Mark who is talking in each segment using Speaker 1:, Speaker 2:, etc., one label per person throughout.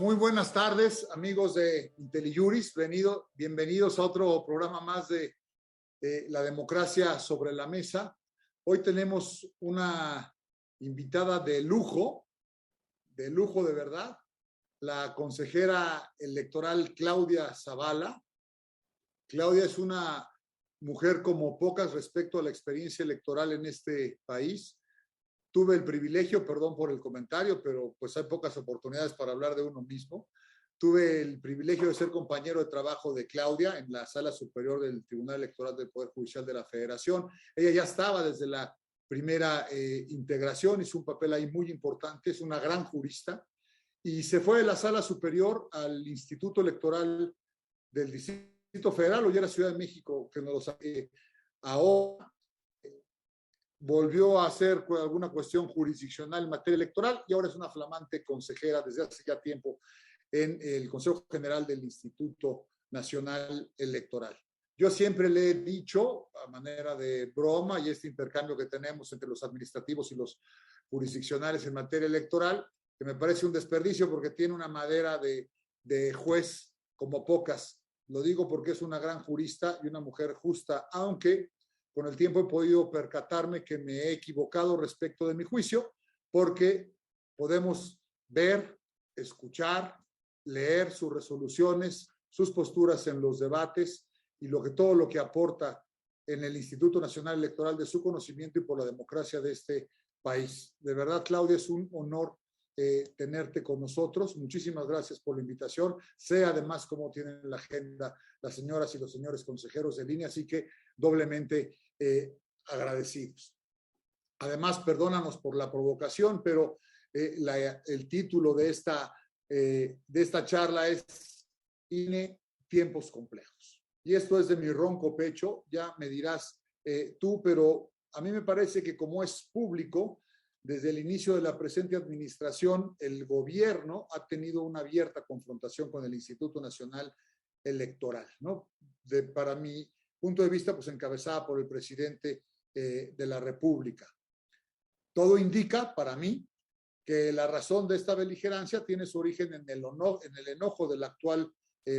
Speaker 1: Muy buenas tardes, amigos de IntelliJuris. Bienvenidos a otro programa más de la democracia sobre la mesa. Hoy tenemos una invitada de lujo de verdad, la consejera electoral Claudia Zavala. Claudia es una mujer como pocas respecto a la experiencia electoral en este país. Tuve el privilegio, perdón por el comentario, pero pues hay pocas oportunidades para hablar de uno mismo. Tuve el privilegio de ser compañero de trabajo de Claudia en la Sala Superior del Tribunal Electoral del Poder Judicial de la Federación. Ella ya estaba desde la primera integración, hizo un papel ahí muy importante, es una gran jurista, y se fue de la Sala Superior al Instituto Electoral del Distrito Federal, o ya era Ciudad de México, que nos ahora volvió a hacer alguna cuestión jurisdiccional en materia electoral y ahora es una flamante consejera desde hace ya tiempo en el Consejo General del Instituto Nacional Electoral. Yo siempre le he dicho, a manera de broma, y este intercambio que tenemos entre los administrativos y los jurisdiccionales en materia electoral, que me parece un desperdicio porque tiene una madera de juez como pocas. Lo digo porque es una gran jurista y una mujer justa, aunque con el tiempo he podido percatarme que me he equivocado respecto de mi juicio, porque podemos ver, escuchar, leer sus resoluciones, sus posturas en los debates y todo lo que aporta en el Instituto Nacional Electoral de su conocimiento y por la democracia de este país. De verdad, Claudia, es un honor tenerte con nosotros. Muchísimas gracias por la invitación. Sé además cómo tienen la agenda las señoras y los señores consejeros de línea, así que doblemente agradecidos. Además, perdónanos por la provocación, pero el título de esta charla es INE, tiempos complejos. Y esto es de mi ronco pecho, ya me dirás tú, pero a mí me parece que como es público, desde el inicio de la presente administración, el gobierno ha tenido una abierta confrontación con el Instituto Nacional Electoral, ¿no? Para mi punto de vista, pues encabezada por el presidente de la República. Todo indica, para mí, que la razón de esta beligerancia tiene su origen en el enojo del actual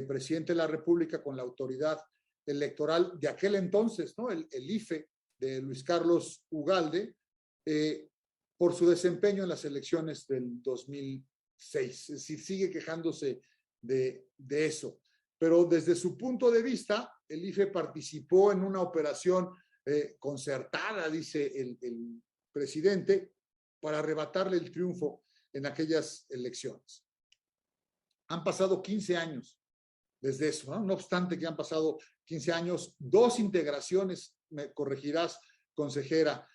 Speaker 1: presidente de la República con la autoridad electoral de aquel entonces, ¿no? El IFE de Luis Carlos Ugalde, por su desempeño en las elecciones del 2006. Es decir, sigue quejándose de eso. Pero desde su punto de vista, el IFE participó en una operación concertada, dice el presidente, para arrebatarle el triunfo en aquellas elecciones. Han pasado 15 años desde eso, ¿no? No obstante que han pasado 15 años, 2 integraciones, me corregirás, consejera,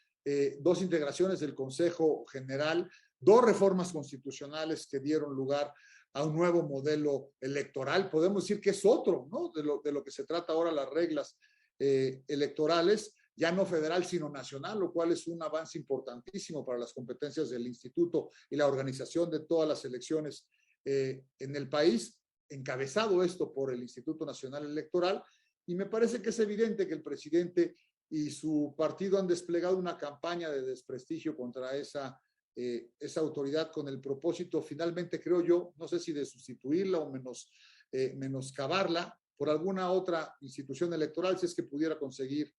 Speaker 1: 2 integraciones del Consejo General, 2 reformas constitucionales que dieron lugar a un nuevo modelo electoral. Podemos decir que es otro, ¿no? De lo que se trata ahora las reglas electorales, ya no federal, sino nacional, lo cual es un avance importantísimo para las competencias del instituto y la organización de todas las elecciones en el país, encabezado esto por el Instituto Nacional Electoral, y me parece que es evidente que el presidente y su partido han desplegado una campaña de desprestigio contra esa autoridad con el propósito, finalmente creo yo, no sé si de sustituirla o menoscabarla por alguna otra institución electoral, si es que pudiera conseguir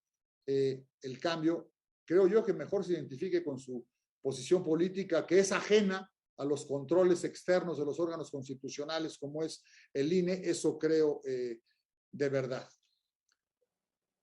Speaker 1: el cambio. Creo yo que mejor se identifique con su posición política, que es ajena a los controles externos de los órganos constitucionales como es el INE, eso creo de verdad.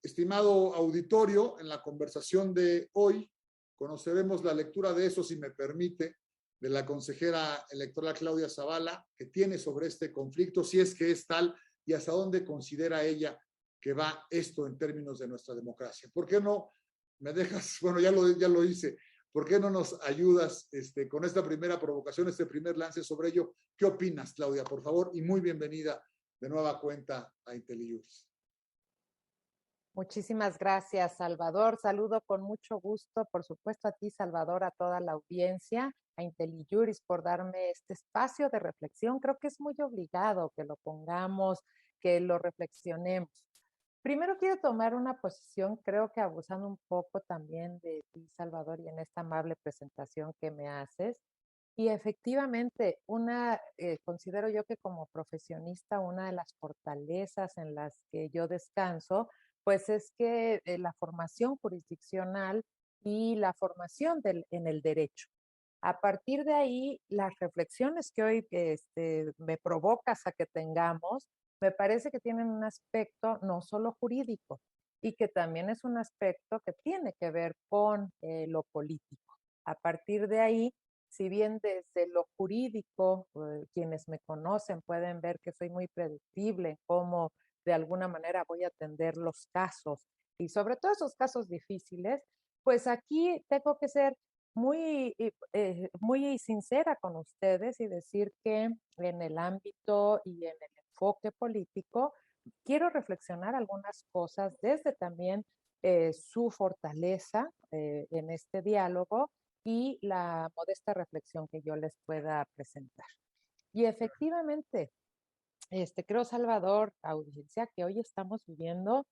Speaker 1: Estimado auditorio, en la conversación de hoy conoceremos la lectura de eso, si me permite, de la consejera electoral Claudia Zavala, que tiene sobre este conflicto, si es que es tal, y hasta dónde considera ella que va esto en términos de nuestra democracia. ¿Por qué no me dejas? Bueno, ya lo hice. ¿Por qué no nos ayudas con esta primera provocación, este primer lance sobre ello? ¿Qué opinas, Claudia, por favor? Y muy bienvenida de nueva cuenta a IntelliJuris.
Speaker 2: Muchísimas gracias, Salvador. Saludo con mucho gusto, por supuesto, a ti, Salvador, a toda la audiencia, a IntelliJuris por darme este espacio de reflexión. Creo que es muy obligado que lo pongamos, que lo reflexionemos. Primero quiero tomar una posición, creo que abusando un poco también de ti, Salvador, y en esta amable presentación que me haces, Y efectivamente, considero yo que como profesionista, una de las fortalezas en las que yo descanso, pues es que la formación jurisdiccional y la formación en el derecho. A partir de ahí, las reflexiones que hoy me provocas a que tengamos, me parece que tienen un aspecto no solo jurídico, y que también es un aspecto que tiene que ver con lo político. A partir de ahí, si bien desde lo jurídico, quienes me conocen pueden ver que soy muy predictible en cómo de alguna manera voy a atender los casos y sobre todo esos casos difíciles, pues aquí tengo que ser muy sincera con ustedes y decir que en el ámbito y en el enfoque político quiero reflexionar algunas cosas desde también su fortaleza en este diálogo y la modesta reflexión que yo les pueda presentar. Y efectivamente, creo, Salvador, audiencia, que hoy estamos viviendo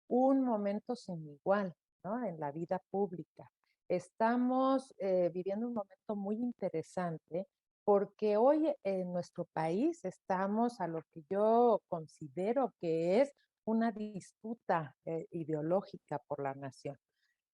Speaker 2: un momento sin igual, ¿no? En la vida pública. Estamos viviendo un momento muy interesante porque hoy en nuestro país estamos a lo que yo considero que es una disputa ideológica por la nación.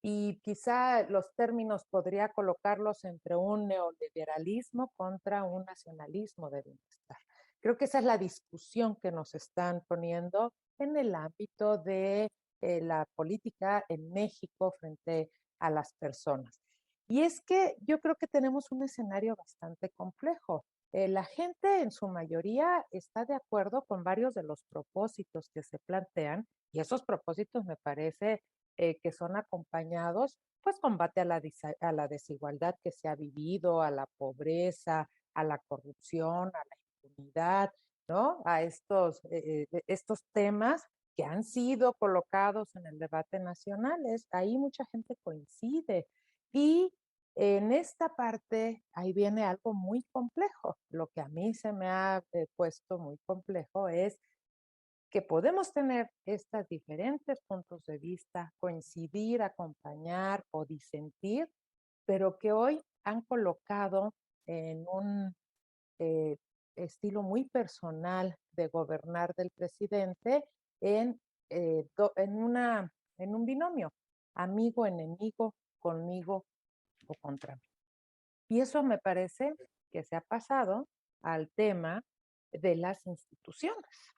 Speaker 2: Y quizá los términos podría colocarlos entre un neoliberalismo contra un nacionalismo de bienestar. Creo que esa es la discusión que nos están poniendo en el ámbito de la política en México frente a las personas. Y es que yo creo que tenemos un escenario bastante complejo. La gente en su mayoría está de acuerdo con varios de los propósitos que se plantean y esos propósitos me parece que son acompañados, pues combate a la desigualdad que se ha vivido, a la pobreza, a la corrupción, a la impunidad, ¿no? A estos temas que han sido colocados en el debate nacional. Ahí mucha gente coincide. Y en esta parte, ahí viene algo muy complejo. Lo que a mí se me ha puesto muy complejo es que podemos tener estos diferentes puntos de vista, coincidir, acompañar o disentir, pero que hoy han colocado en un eh, estilo muy personal de gobernar del presidente en, en un binomio, amigo, enemigo, conmigo o contra mí. Y eso me parece que se ha pasado al tema de las instituciones.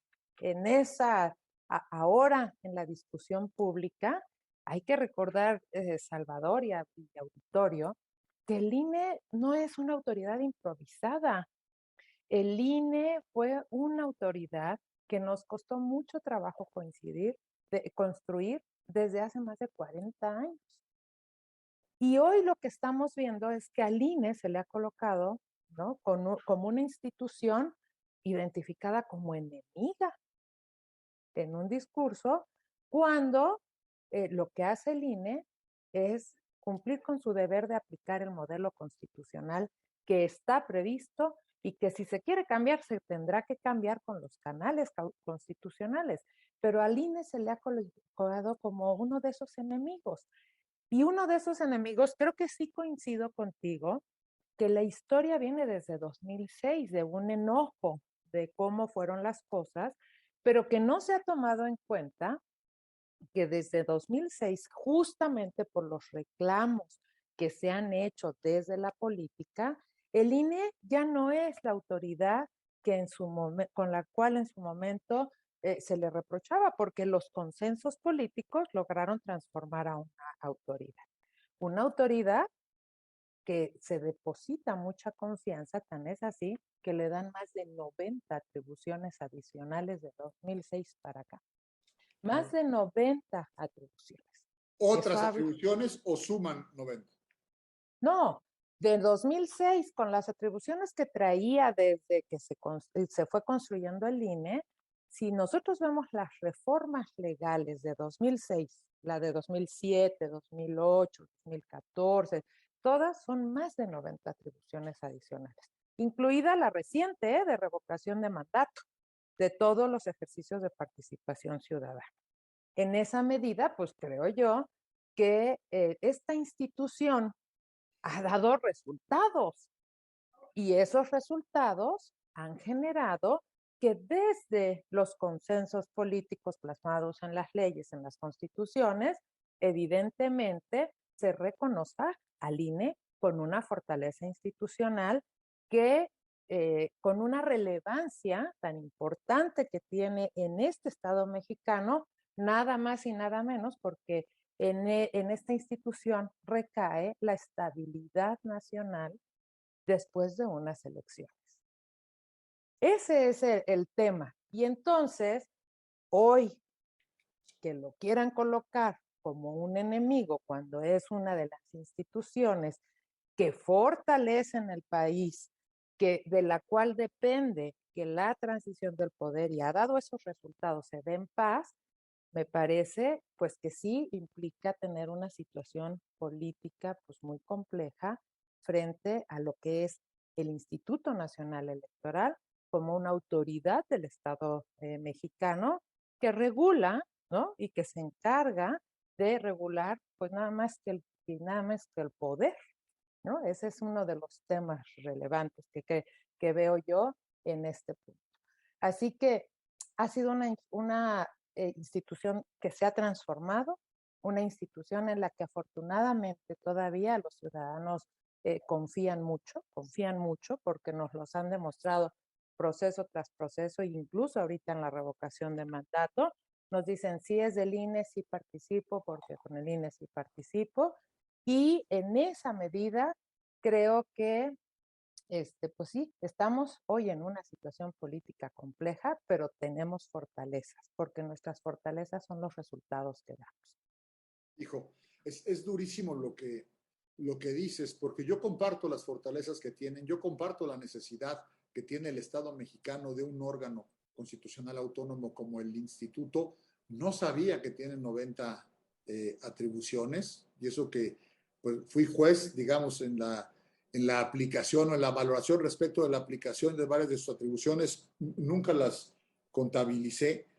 Speaker 2: Ahora en la discusión pública, hay que recordar, Salvador y auditorio, que el INE no es una autoridad improvisada. El INE fue una autoridad que nos costó mucho trabajo construir desde hace más de 40 años. Y hoy lo que estamos viendo es que al INE se le ha colocado, ¿no? Como una institución identificada como enemiga en un discurso, cuando lo que hace el INE es cumplir con su deber de aplicar el modelo constitucional que está previsto y que si se quiere cambiar, se tendrá que cambiar con los canales constitucionales. Pero al INE se le ha colocado como uno de esos enemigos. Y uno de esos enemigos, creo que sí coincido contigo, que la historia viene desde 2006, de un enojo de cómo fueron las cosas, pero que no se ha tomado en cuenta que desde 2006, justamente por los reclamos que se han hecho desde la política, el INE ya no es la autoridad con la cual en su momento se le reprochaba, porque los consensos políticos lograron transformar a una autoridad. Una autoridad que se deposita mucha confianza, tan es así que le dan más de 90 atribuciones adicionales de 2006 para acá. Más de 90 atribuciones.
Speaker 1: ¿Otras atribuciones o suman 90?
Speaker 2: No, de 2006, con las atribuciones que traía desde que se fue construyendo el INE, si nosotros vemos las reformas legales de 2006, la de 2007, 2008, 2014, todas son más de 90 atribuciones adicionales, incluida la reciente de revocación de mandato de todos los ejercicios de participación ciudadana. En esa medida, pues creo yo que esta institución ha dado resultados. Y esos resultados han generado que desde los consensos políticos plasmados en las leyes, en las constituciones, evidentemente se reconozca al INE con una fortaleza institucional que con una relevancia tan importante que tiene en este Estado mexicano, nada más y nada menos porque en esta institución recae la estabilidad nacional después de unas elecciones. Ese es el tema. Y entonces, hoy que lo quieran colocar como un enemigo cuando es una de las instituciones que fortalecen el país, que, de la cual depende que la transición del poder y ha dado esos resultados se dé en paz, me parece pues que sí implica tener una situación política pues muy compleja frente a lo que es el Instituto Nacional Electoral como una autoridad del Estado mexicano que regula, ¿no? Y que se encarga de regular pues nada más que el poder, ¿no? Ese es uno de los temas relevantes que veo yo en este punto. Así que ha sido una institución que se ha transformado, una institución en la que afortunadamente todavía los ciudadanos confían mucho porque nos los han demostrado proceso tras proceso e incluso ahorita en la revocación de mandato. Nos dicen, sí es del INE, sí participo, porque con el INE sí participo. Y en esa medida creo que pues sí, estamos hoy en una situación política compleja, pero tenemos fortalezas, porque nuestras fortalezas son los resultados que damos.
Speaker 1: Hijo, es durísimo lo que dices, porque yo comparto las fortalezas que tienen, yo comparto la necesidad que tiene el Estado mexicano de un órgano constitucional autónomo como el Instituto. No sabía que tiene 90 atribuciones, y eso que pues, fui juez, digamos, en la aplicación o en la valoración respecto de la aplicación de varias de sus atribuciones, nunca las contabilicé.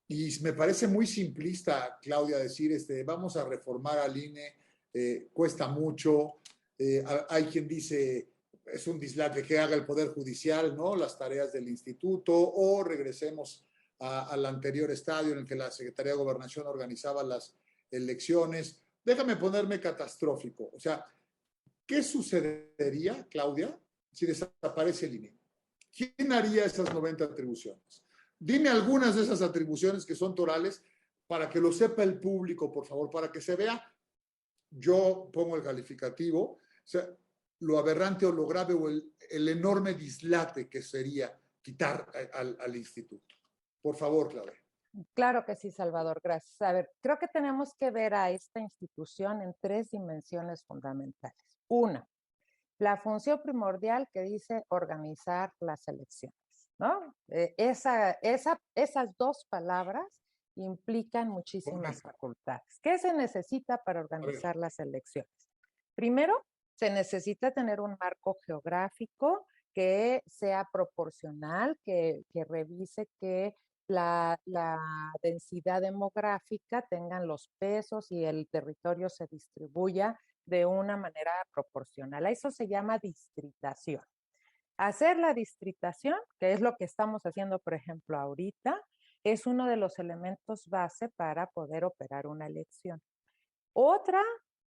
Speaker 1: Y me parece muy simplista, Claudia, decir, vamos a reformar al INE, cuesta mucho. Hay quien dice, es un dislate que haga el Poder Judicial, ¿no? Las tareas del instituto, o regresemos al anterior estadio en el que la Secretaría de Gobernación organizaba las elecciones. Déjame ponerme catastrófico. O sea, ¿qué sucedería, Claudia, si desaparece el INE? ¿Quién haría esas 90 atribuciones? Dime algunas de esas atribuciones que son torales para que lo sepa el público, por favor, para que se vea. Yo pongo el calificativo, o sea, lo aberrante o lo grave o el enorme dislate que sería quitar al instituto. Por favor, Claudia.
Speaker 2: Claro que sí, Salvador, gracias. A ver, creo que tenemos que ver a esta institución en tres dimensiones fundamentales. Una, la función primordial que dice organizar las elecciones, ¿no? Esas dos palabras implican muchísimas facultades. ¿Qué se necesita para organizar las elecciones? Primero, se necesita tener un marco geográfico que sea proporcional, que revise que la densidad demográfica tengan los pesos y el territorio se distribuya de una manera proporcional. A eso se llama distritación. Hacer la distritación, que es lo que estamos haciendo, por ejemplo, ahorita, es uno de los elementos base para poder operar una elección. Otra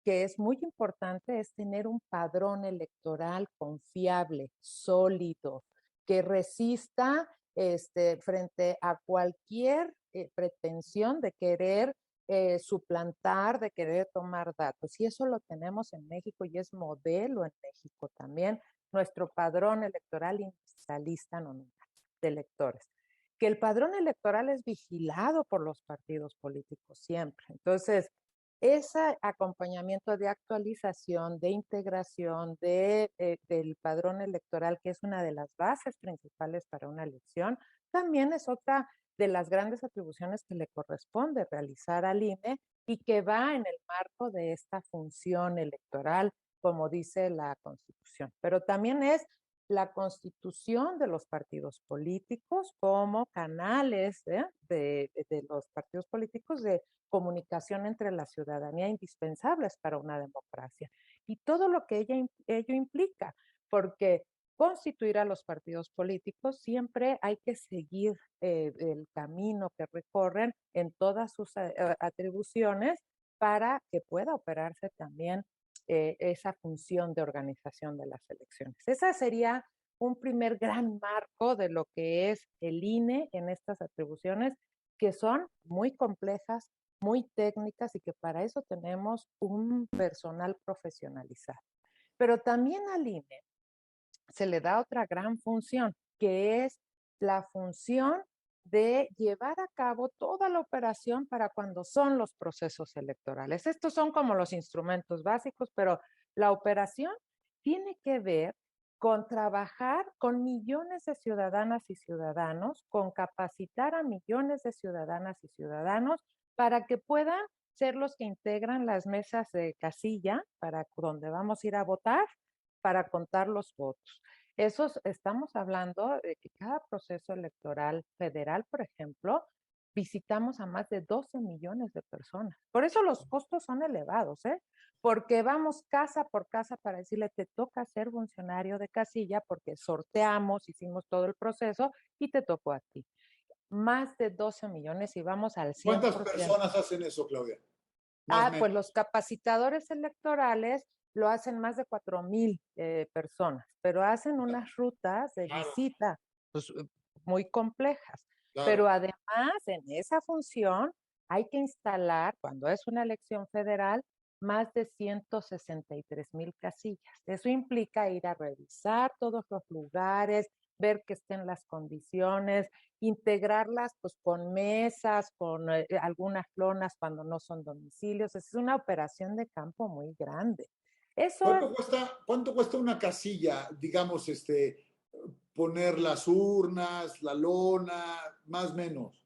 Speaker 2: que es muy importante es tener un padrón electoral confiable, sólido, que resista frente a cualquier pretensión de querer suplantar, de querer tomar datos. Y eso lo tenemos en México y es modelo en México también, nuestro padrón electoral individualista nominal de electores. Que el padrón electoral es vigilado por los partidos políticos siempre. Entonces, ese acompañamiento de actualización, de integración del padrón electoral, que es una de las bases principales para una elección, también es otra de las grandes atribuciones que le corresponde realizar al INE y que va en el marco de esta función electoral, como dice la Constitución. Pero también es la constitución de los partidos políticos como canales de los partidos políticos de comunicación entre la ciudadanía indispensables para una democracia y todo lo que ello implica, porque constituir a los partidos políticos, siempre hay que seguir el camino que recorren en todas sus atribuciones para que pueda operarse también esa función de organización de las elecciones. Esa sería un primer gran marco de lo que es el INE en estas atribuciones, que son muy complejas, muy técnicas y que para eso tenemos un personal profesionalizado. Pero también al INE se le da otra gran función, que es la función de llevar a cabo toda la operación para cuando son los procesos electorales. Estos son como los instrumentos básicos, pero la operación tiene que ver con trabajar con millones de ciudadanas y ciudadanos, con capacitar a millones de ciudadanas y ciudadanos para que puedan ser los que integran las mesas de casilla para donde vamos a ir a votar, para contar los votos. Estamos hablando de que cada proceso electoral federal, por ejemplo, visitamos a más de 12 millones de personas. Por eso los costos son elevados, ¿eh? Porque vamos casa por casa para decirle, te toca ser funcionario de casilla porque sorteamos, hicimos todo el proceso y te tocó a ti. Más de 12 millones y vamos al 100%.
Speaker 1: ¿Cuántas personas hacen eso, Claudia? Más o menos.
Speaker 2: Pues los capacitadores electorales lo hacen más de 4,000 personas, pero hacen unas rutas de visita pues, muy complejas. Claro. Pero además, en esa función hay que instalar, cuando es una elección federal, más de 163,000 casillas. Eso implica ir a revisar todos los lugares, ver que estén las condiciones, integrarlas pues con mesas, con algunas lonas cuando no son domicilios. Es una operación de campo muy grande. Eso
Speaker 1: ¿Cuánto cuesta una casilla, digamos, poner las urnas, la lona, más o menos?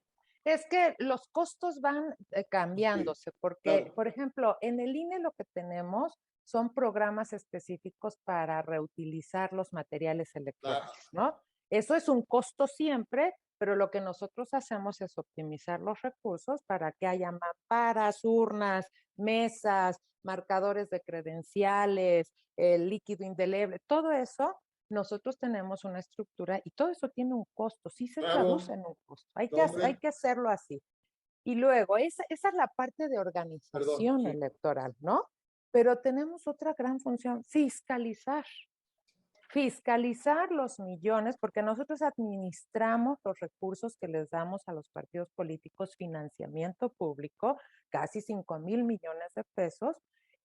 Speaker 2: Es que los costos van cambiándose, porque, claro, por ejemplo, en el INE lo que tenemos son programas específicos para reutilizar los materiales electorales, claro, ¿no? Eso es un costo siempre, pero lo que nosotros hacemos es optimizar los recursos para que haya mamparas, urnas, mesas, marcadores de credenciales, el líquido indeleble, todo eso. Nosotros tenemos una estructura y todo eso tiene un costo, sí se traduce en un costo, hay que hacerlo así. Y luego, esa es la parte de organización electoral, ¿no? Pero tenemos otra gran función, fiscalizar. Fiscalizar los millones, porque nosotros administramos los recursos que les damos a los partidos políticos, financiamiento público, casi 5,000 millones de pesos,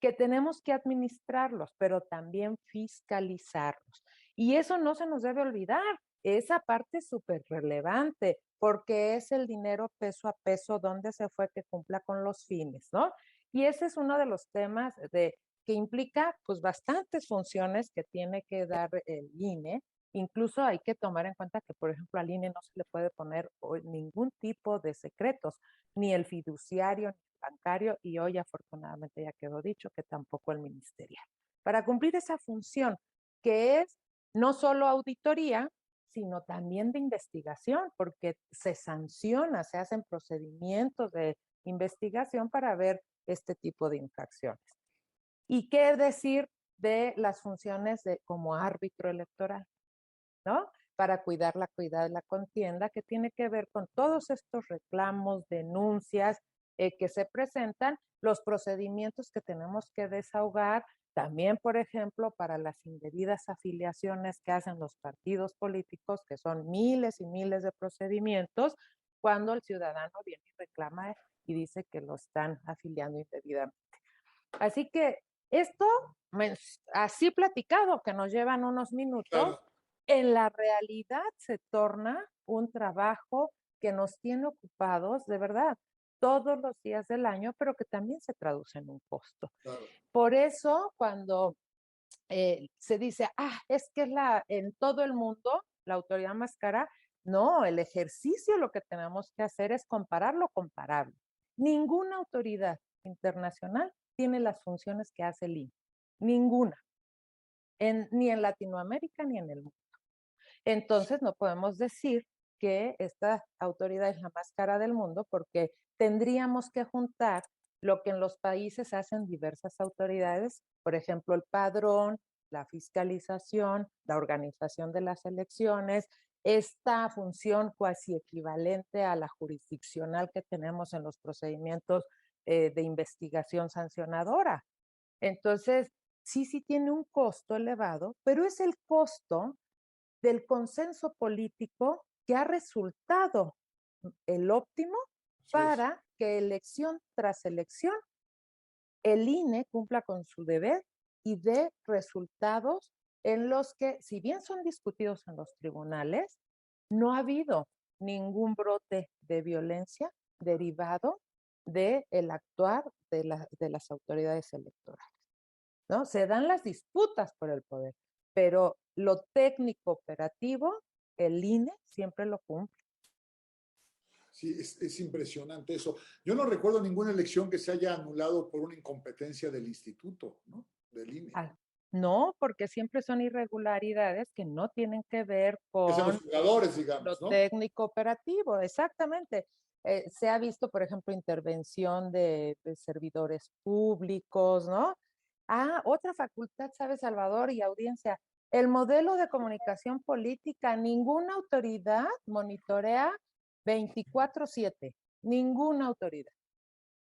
Speaker 2: que tenemos que administrarlos, pero también fiscalizarlos. Y eso no se nos debe olvidar, esa parte es súper relevante, porque es el dinero peso a peso, donde se fue que cumpla con los fines, ¿no? Y ese es uno de los temas que implica pues bastantes funciones que tiene que dar el INE. Incluso hay que tomar en cuenta que, por ejemplo, al INE no se le puede poner ningún tipo de secretos, ni el fiduciario, ni el bancario, y hoy afortunadamente ya quedó dicho que tampoco el ministerial. Para cumplir esa función, que es no solo auditoría, sino también de investigación, porque se sanciona, se hacen procedimientos de investigación para ver este tipo de infracciones. ¿Y qué decir de las funciones como árbitro electoral, ¿no? Para cuidar la contienda, que tiene que ver con todos estos reclamos, denuncias que se presentan, los procedimientos que tenemos que desahogar, también, por ejemplo, para las indebidas afiliaciones que hacen los partidos políticos, que son miles y miles de procedimientos, cuando el ciudadano viene y reclama y dice que lo están afiliando indebidamente. Así que esto, así platicado, que nos llevan unos minutos, claro, en la realidad se torna un trabajo que nos tiene ocupados, de verdad, todos los días del año, pero que también se traduce en un costo. Claro. Por eso, cuando se dice, es que en todo el mundo la autoridad más cara, no, el ejercicio lo que tenemos que hacer es comparar lo comparable. Ninguna autoridad internacional tiene las funciones que hace el INE. Ninguna. Ni en Latinoamérica ni en el mundo. Entonces no podemos decir que esta autoridad es la más cara del mundo porque tendríamos que juntar lo que en los países hacen diversas autoridades, por ejemplo, el padrón, la fiscalización, la organización de las elecciones, esta función cuasi equivalente a la jurisdiccional que tenemos en los procedimientos de investigación sancionadora. Entonces, sí tiene un costo elevado, pero es el costo del consenso político que ha resultado el óptimo para que elección tras elección el INE cumpla con su deber y dé resultados en los que, si bien son discutidos en los tribunales, no ha habido ningún brote de violencia derivado del actuar de las autoridades electorales, ¿no? Se dan las disputas por el poder, pero lo técnico operativo, el INE siempre lo cumple.
Speaker 1: Sí, es impresionante eso. Yo no recuerdo ninguna elección que se haya anulado por una incompetencia del instituto, ¿no? Del INE.
Speaker 2: No, porque siempre son irregularidades que no tienen que ver
Speaker 1: Es en
Speaker 2: con
Speaker 1: los jugadores, digamos,
Speaker 2: lo
Speaker 1: ¿no?
Speaker 2: técnico operativo, exactamente. Se ha visto, por ejemplo, intervención de servidores públicos, ¿no? Otra facultad, ¿sabe, Salvador y audiencia? El modelo de comunicación política, ninguna autoridad monitorea 24/7, ninguna autoridad,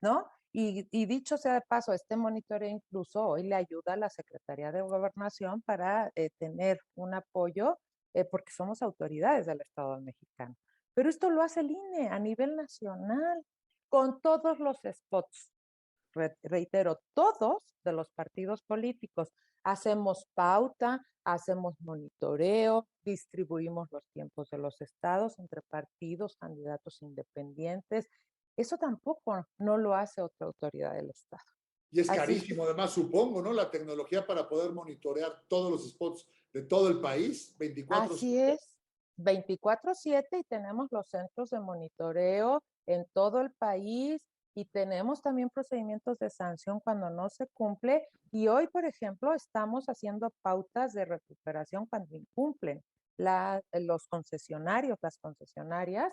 Speaker 2: ¿no? Y dicho sea de paso, este monitoreo incluso hoy le ayuda a la Secretaría de Gobernación para tener un apoyo, porque somos autoridades del Estado mexicano. Pero esto lo hace el INE a nivel nacional, con todos los spots, reitero, todos de los partidos políticos. Hacemos pauta, hacemos monitoreo, distribuimos los tiempos de los estados entre partidos, candidatos independientes. Eso tampoco no lo hace otra autoridad del Estado.
Speaker 1: Y es carísimo, además, supongo, ¿no? La tecnología para poder monitorear todos los spots de todo el país, 24/7.
Speaker 2: Así es, 24/7 y tenemos los centros de monitoreo en todo el país y tenemos también procedimientos de sanción cuando no se cumple. Y hoy, por ejemplo, estamos haciendo pautas de recuperación cuando incumplen los concesionarios, las concesionarias.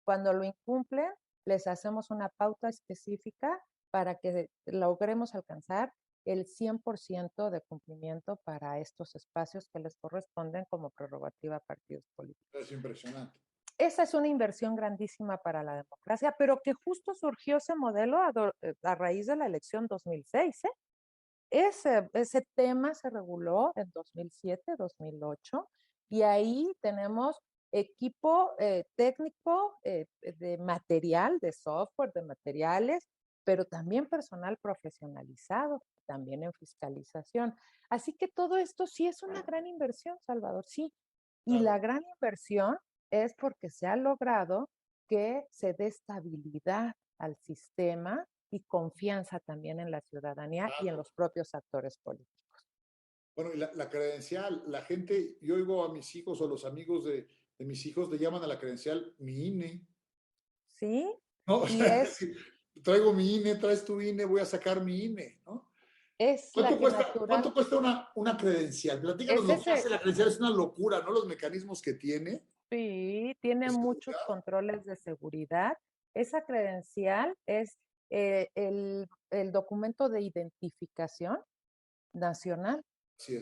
Speaker 2: Cuando lo incumplen, les hacemos una pauta específica para que logremos alcanzar el 100% de cumplimiento para estos espacios que les corresponden como prerrogativa a partidos políticos.
Speaker 1: Es impresionante.
Speaker 2: Esa es una inversión grandísima para la democracia, pero que justo surgió ese modelo a raíz de la elección 2006. Ese tema se reguló en 2007, 2008, y ahí tenemos equipo técnico de material, de software, de materiales, pero también personal profesionalizado, también en fiscalización. Así que todo esto sí es una gran inversión, Salvador, sí. Y la gran inversión es porque se ha logrado que se dé estabilidad al sistema y confianza también en la ciudadanía y en los propios actores políticos.
Speaker 1: Bueno, y la credencial, la gente, yo oigo a mis hijos o los amigos de mis hijos le llaman a la credencial mi INE.
Speaker 2: Sí,
Speaker 1: ¿No? O
Speaker 2: y
Speaker 1: sea, traigo mi INE, traes tu INE, voy a sacar mi INE, ¿no?
Speaker 2: es la que
Speaker 1: ¿Cuánto cuesta una credencial? Platícanos lo que hace la credencial, es una locura, ¿no? Los mecanismos que tiene.
Speaker 2: Sí, tiene muchos controles de seguridad. Esa credencial es el documento de identificación nacional,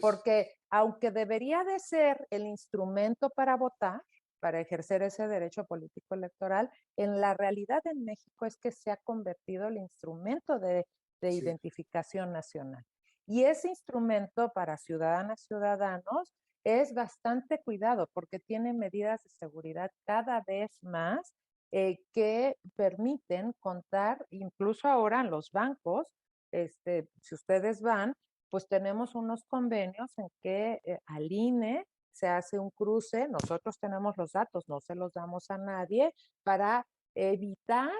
Speaker 2: porque aunque debería de ser el instrumento para votar, para ejercer ese derecho político electoral, en la realidad en México es que se ha convertido el instrumento de identificación nacional. Y ese instrumento para ciudadanas, ciudadanos, es bastante cuidado porque tiene medidas de seguridad cada vez más que permiten contar, incluso ahora en los bancos, si ustedes van, pues tenemos unos convenios en que al INE se hace un cruce, nosotros tenemos los datos, no se los damos a nadie, para evitar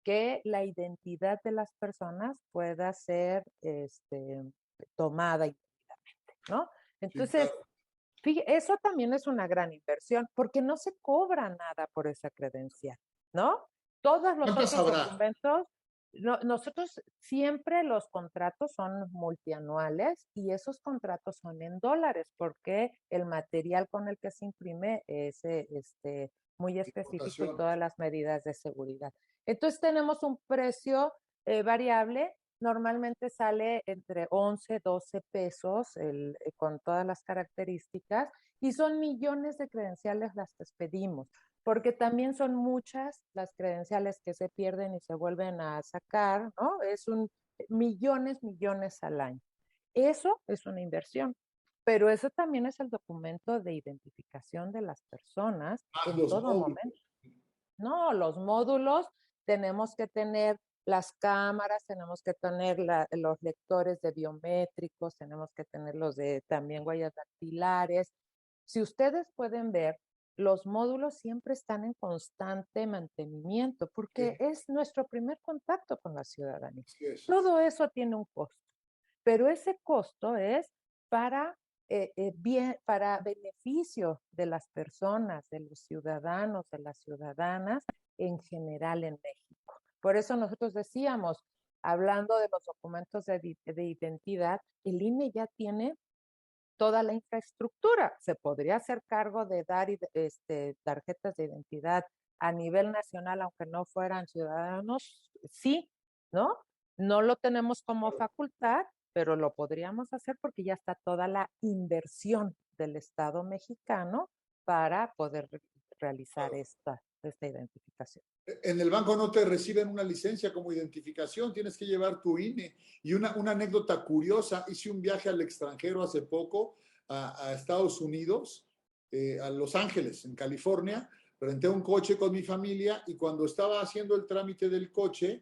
Speaker 2: que la identidad de las personas pueda ser tomada indebidamente, ¿no? Entonces, eso también es una gran inversión, porque no se cobra nada por esa credencial, ¿no? Todos los otros documentos, nosotros siempre los contratos son multianuales y esos contratos son en dólares, porque el material con el que se imprime es muy específico y todas las medidas de seguridad. Entonces tenemos un precio variable normalmente sale entre 11, 12 pesos con todas las características y son millones de credenciales las que pedimos, porque también son muchas las credenciales que se pierden y se vuelven a sacar, ¿no? Millones, millones al año. Eso es una inversión, pero eso también es el documento de identificación de las personas
Speaker 1: Más
Speaker 2: en
Speaker 1: los
Speaker 2: todo momento.
Speaker 1: módulos.
Speaker 2: No, los módulos tenemos que tener las cámaras, tenemos que tener los lectores de biométricos, tenemos que tener los de también huellas dactilares. Si ustedes pueden ver, los módulos siempre están en constante mantenimiento porque
Speaker 1: Sí,
Speaker 2: es nuestro primer contacto con la ciudadanía.
Speaker 1: así es.
Speaker 2: Todo eso tiene un costo, pero ese costo es para para beneficio de las personas, de los ciudadanos, de las ciudadanas en general en México. Por eso nosotros decíamos, hablando de los documentos de identidad, el INE ya tiene toda la infraestructura. Se podría hacer cargo de dar tarjetas de identidad a nivel nacional, aunque no fueran ciudadanos, sí, ¿no? No lo tenemos como facultad, pero lo podríamos hacer porque ya está toda la inversión del Estado mexicano para poder realizar esta identificación.
Speaker 1: En el banco no te reciben una licencia como identificación, tienes que llevar tu INE. Y una anécdota curiosa, hice un viaje al extranjero hace poco, a Estados Unidos, a Los Ángeles, en California. Renté un coche con mi familia y cuando estaba haciendo el trámite del coche,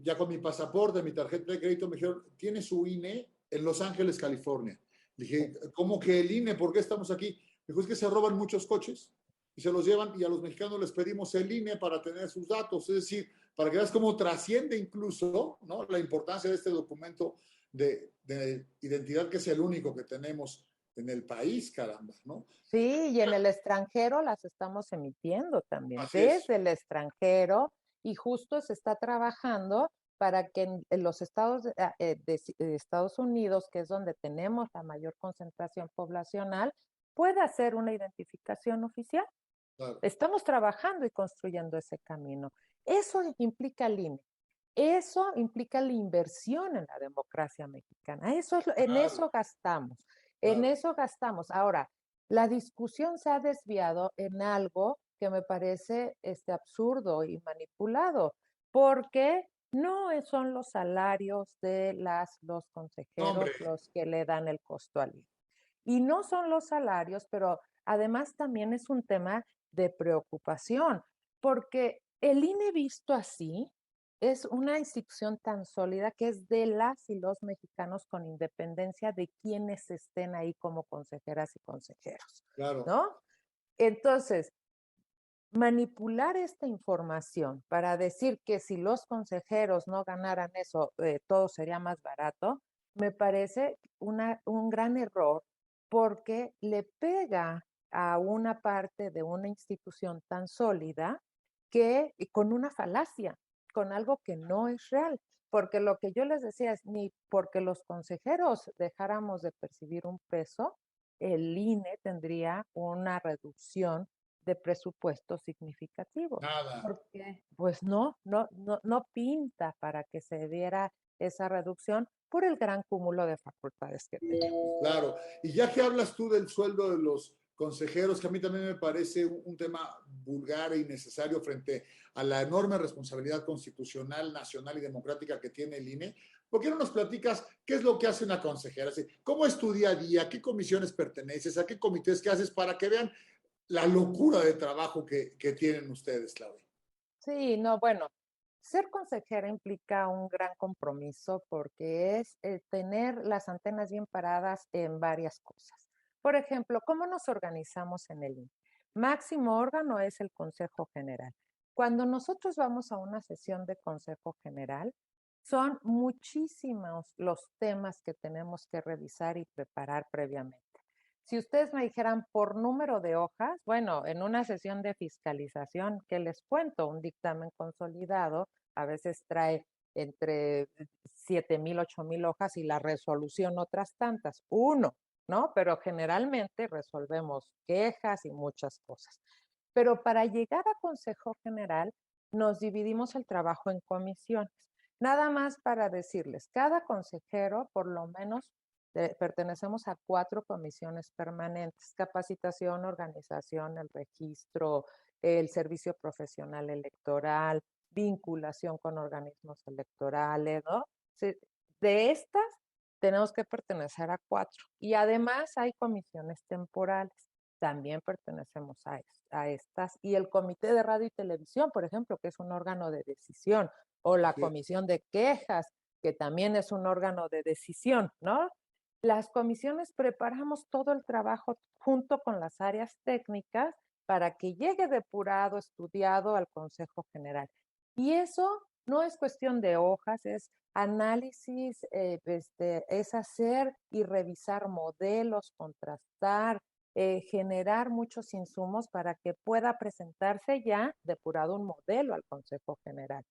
Speaker 1: ya con mi pasaporte, mi tarjeta de crédito, me dijeron, tiene su INE en Los Ángeles, California. Dije, ¿cómo que el INE? ¿Por qué estamos aquí? Me dijo, es que se roban muchos coches y se los llevan y a los mexicanos les pedimos el INE para tener sus datos, es decir, para que veas cómo trasciende incluso, ¿no?, la importancia de este documento de identidad que es el único que tenemos en el país, caramba, ¿no?
Speaker 2: Sí, y en el extranjero las estamos emitiendo también,
Speaker 1: Así es.
Speaker 2: desde el extranjero, y justo se está trabajando para que en los estados de Estados Unidos, que es donde tenemos la mayor concentración poblacional, pueda hacer una identificación oficial.
Speaker 1: Claro,
Speaker 2: Estamos trabajando y construyendo ese camino. Eso implica el INE. Eso implica la inversión en la democracia mexicana. En
Speaker 1: claro,
Speaker 2: eso gastamos. En
Speaker 1: claro.
Speaker 2: eso gastamos. Ahora, la discusión se ha desviado en algo que me parece absurdo y manipulado, porque no son los salarios de los
Speaker 1: No, hombre,
Speaker 2: consejeros los que le dan el costo al INE. Y no son los salarios, pero además también es un tema de preocupación, porque el INE visto así es una institución tan sólida que es de las y los mexicanos con independencia de quienes estén ahí como consejeras y consejeros,
Speaker 1: claro.
Speaker 2: ¿no? Entonces, manipular esta información para decir que si los consejeros no ganaran eso, todo sería más barato, me parece un gran error porque le pega a una parte de una institución tan sólida que con una falacia, con algo que no es real. Porque lo que yo les decía es, ni porque los consejeros dejáramos de percibir un peso, el INE tendría una reducción de presupuestos significativos,
Speaker 1: Nada.
Speaker 2: porque pues no pinta para que se diera esa reducción por el gran cúmulo de facultades que tenemos.
Speaker 1: Claro, y ya que hablas tú del sueldo de los consejeros, que a mí también me parece un tema vulgar e innecesario frente a la enorme responsabilidad constitucional, nacional y democrática que tiene el INE, ¿por qué no nos platicas qué es lo que hace una consejera? ¿Cómo es tu día a día? ¿Qué comisiones perteneces? ¿A qué comités que haces para que vean la locura de trabajo que tienen ustedes, Claudia?
Speaker 2: Sí, no, bueno, ser consejera implica un gran compromiso porque es tener las antenas bien paradas en varias cosas. Por ejemplo, ¿cómo nos organizamos en el INE? Máximo órgano es el Consejo General. Cuando nosotros vamos a una sesión de Consejo General, son muchísimos los temas que tenemos que revisar y preparar previamente. Si ustedes me dijeran por número de hojas, bueno, en una sesión de fiscalización, ¿qué les cuento? Un dictamen consolidado a veces trae entre 7,000, 8,000 hojas y la resolución otras tantas. Uno, ¿no? Pero generalmente resolvemos quejas y muchas cosas. Pero para llegar a Consejo General nos dividimos el trabajo en comisiones. Nada más para decirles, cada consejero, por lo menos, pertenecemos a 4 comisiones permanentes: capacitación, organización, el registro, el servicio profesional electoral, vinculación con organismos electorales, ¿no? De estas tenemos que pertenecer a 4. Y además hay comisiones temporales. También pertenecemos a estas. Y el Comité de Radio y Televisión, por ejemplo, que es un órgano de decisión, o la Comisión de Quejas, que también es un órgano de decisión, ¿no? Las comisiones preparamos todo el trabajo junto con las áreas técnicas para que llegue depurado, estudiado al Consejo General. Y eso no es cuestión de hojas, es análisis, es hacer y revisar modelos, contrastar, generar muchos insumos para que pueda presentarse ya depurado un modelo al Consejo General.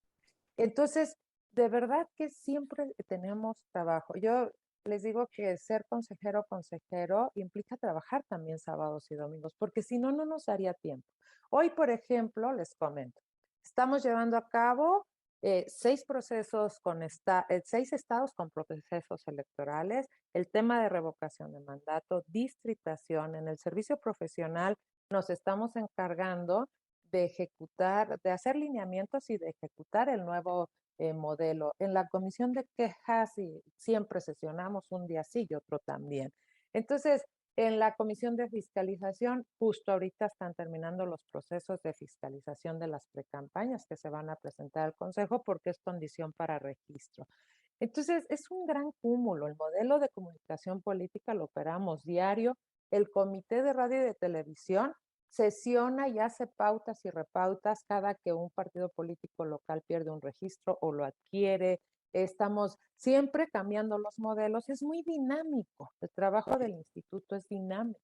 Speaker 2: Entonces, de verdad que siempre tenemos trabajo. Yo les digo que ser consejero o consejero implica trabajar también sábados y domingos, porque si no, no nos daría tiempo. Hoy, por ejemplo, les comento, estamos llevando a cabo 6 procesos con 6 estados con procesos electorales, el tema de revocación de mandato, distritación. En el servicio profesional nos estamos encargando de ejecutar, de hacer lineamientos y de ejecutar el nuevo modelo. En la comisión de quejas siempre sesionamos un día sí y otro también. Entonces, en la comisión de fiscalización, justo ahorita están terminando los procesos de fiscalización de las precampañas que se van a presentar al Consejo porque es condición para registro. Entonces, es un gran cúmulo. El modelo de comunicación política lo operamos diario. El Comité de Radio y de Televisión sesiona y hace pautas y repautas cada que un partido político local pierde un registro o lo adquiere. Estamos siempre cambiando los modelos. Es muy dinámico. El trabajo del instituto es dinámico.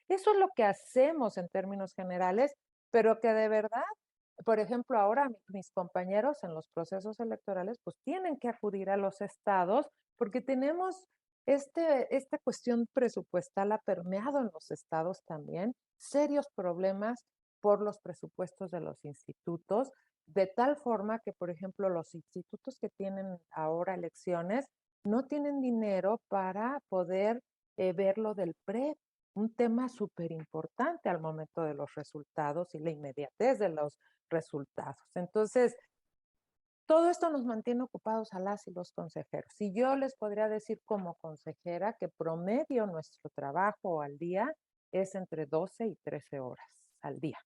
Speaker 2: Eso es lo que hacemos en términos generales, pero que de verdad, por ejemplo, ahora mis compañeros en los procesos electorales pues tienen que acudir a los estados porque tenemos esta cuestión presupuestal ha permeado en los estados también serios problemas por los presupuestos de los institutos, de tal forma que, por ejemplo, los institutos que tienen ahora elecciones no tienen dinero para poder ver lo del PREP, un tema súper importante al momento de los resultados y la inmediatez de los resultados. Entonces, todo esto nos mantiene ocupados a las y los consejeros. Y yo les podría decir como consejera que promedio nuestro trabajo al día es entre 12 y 13 horas al día.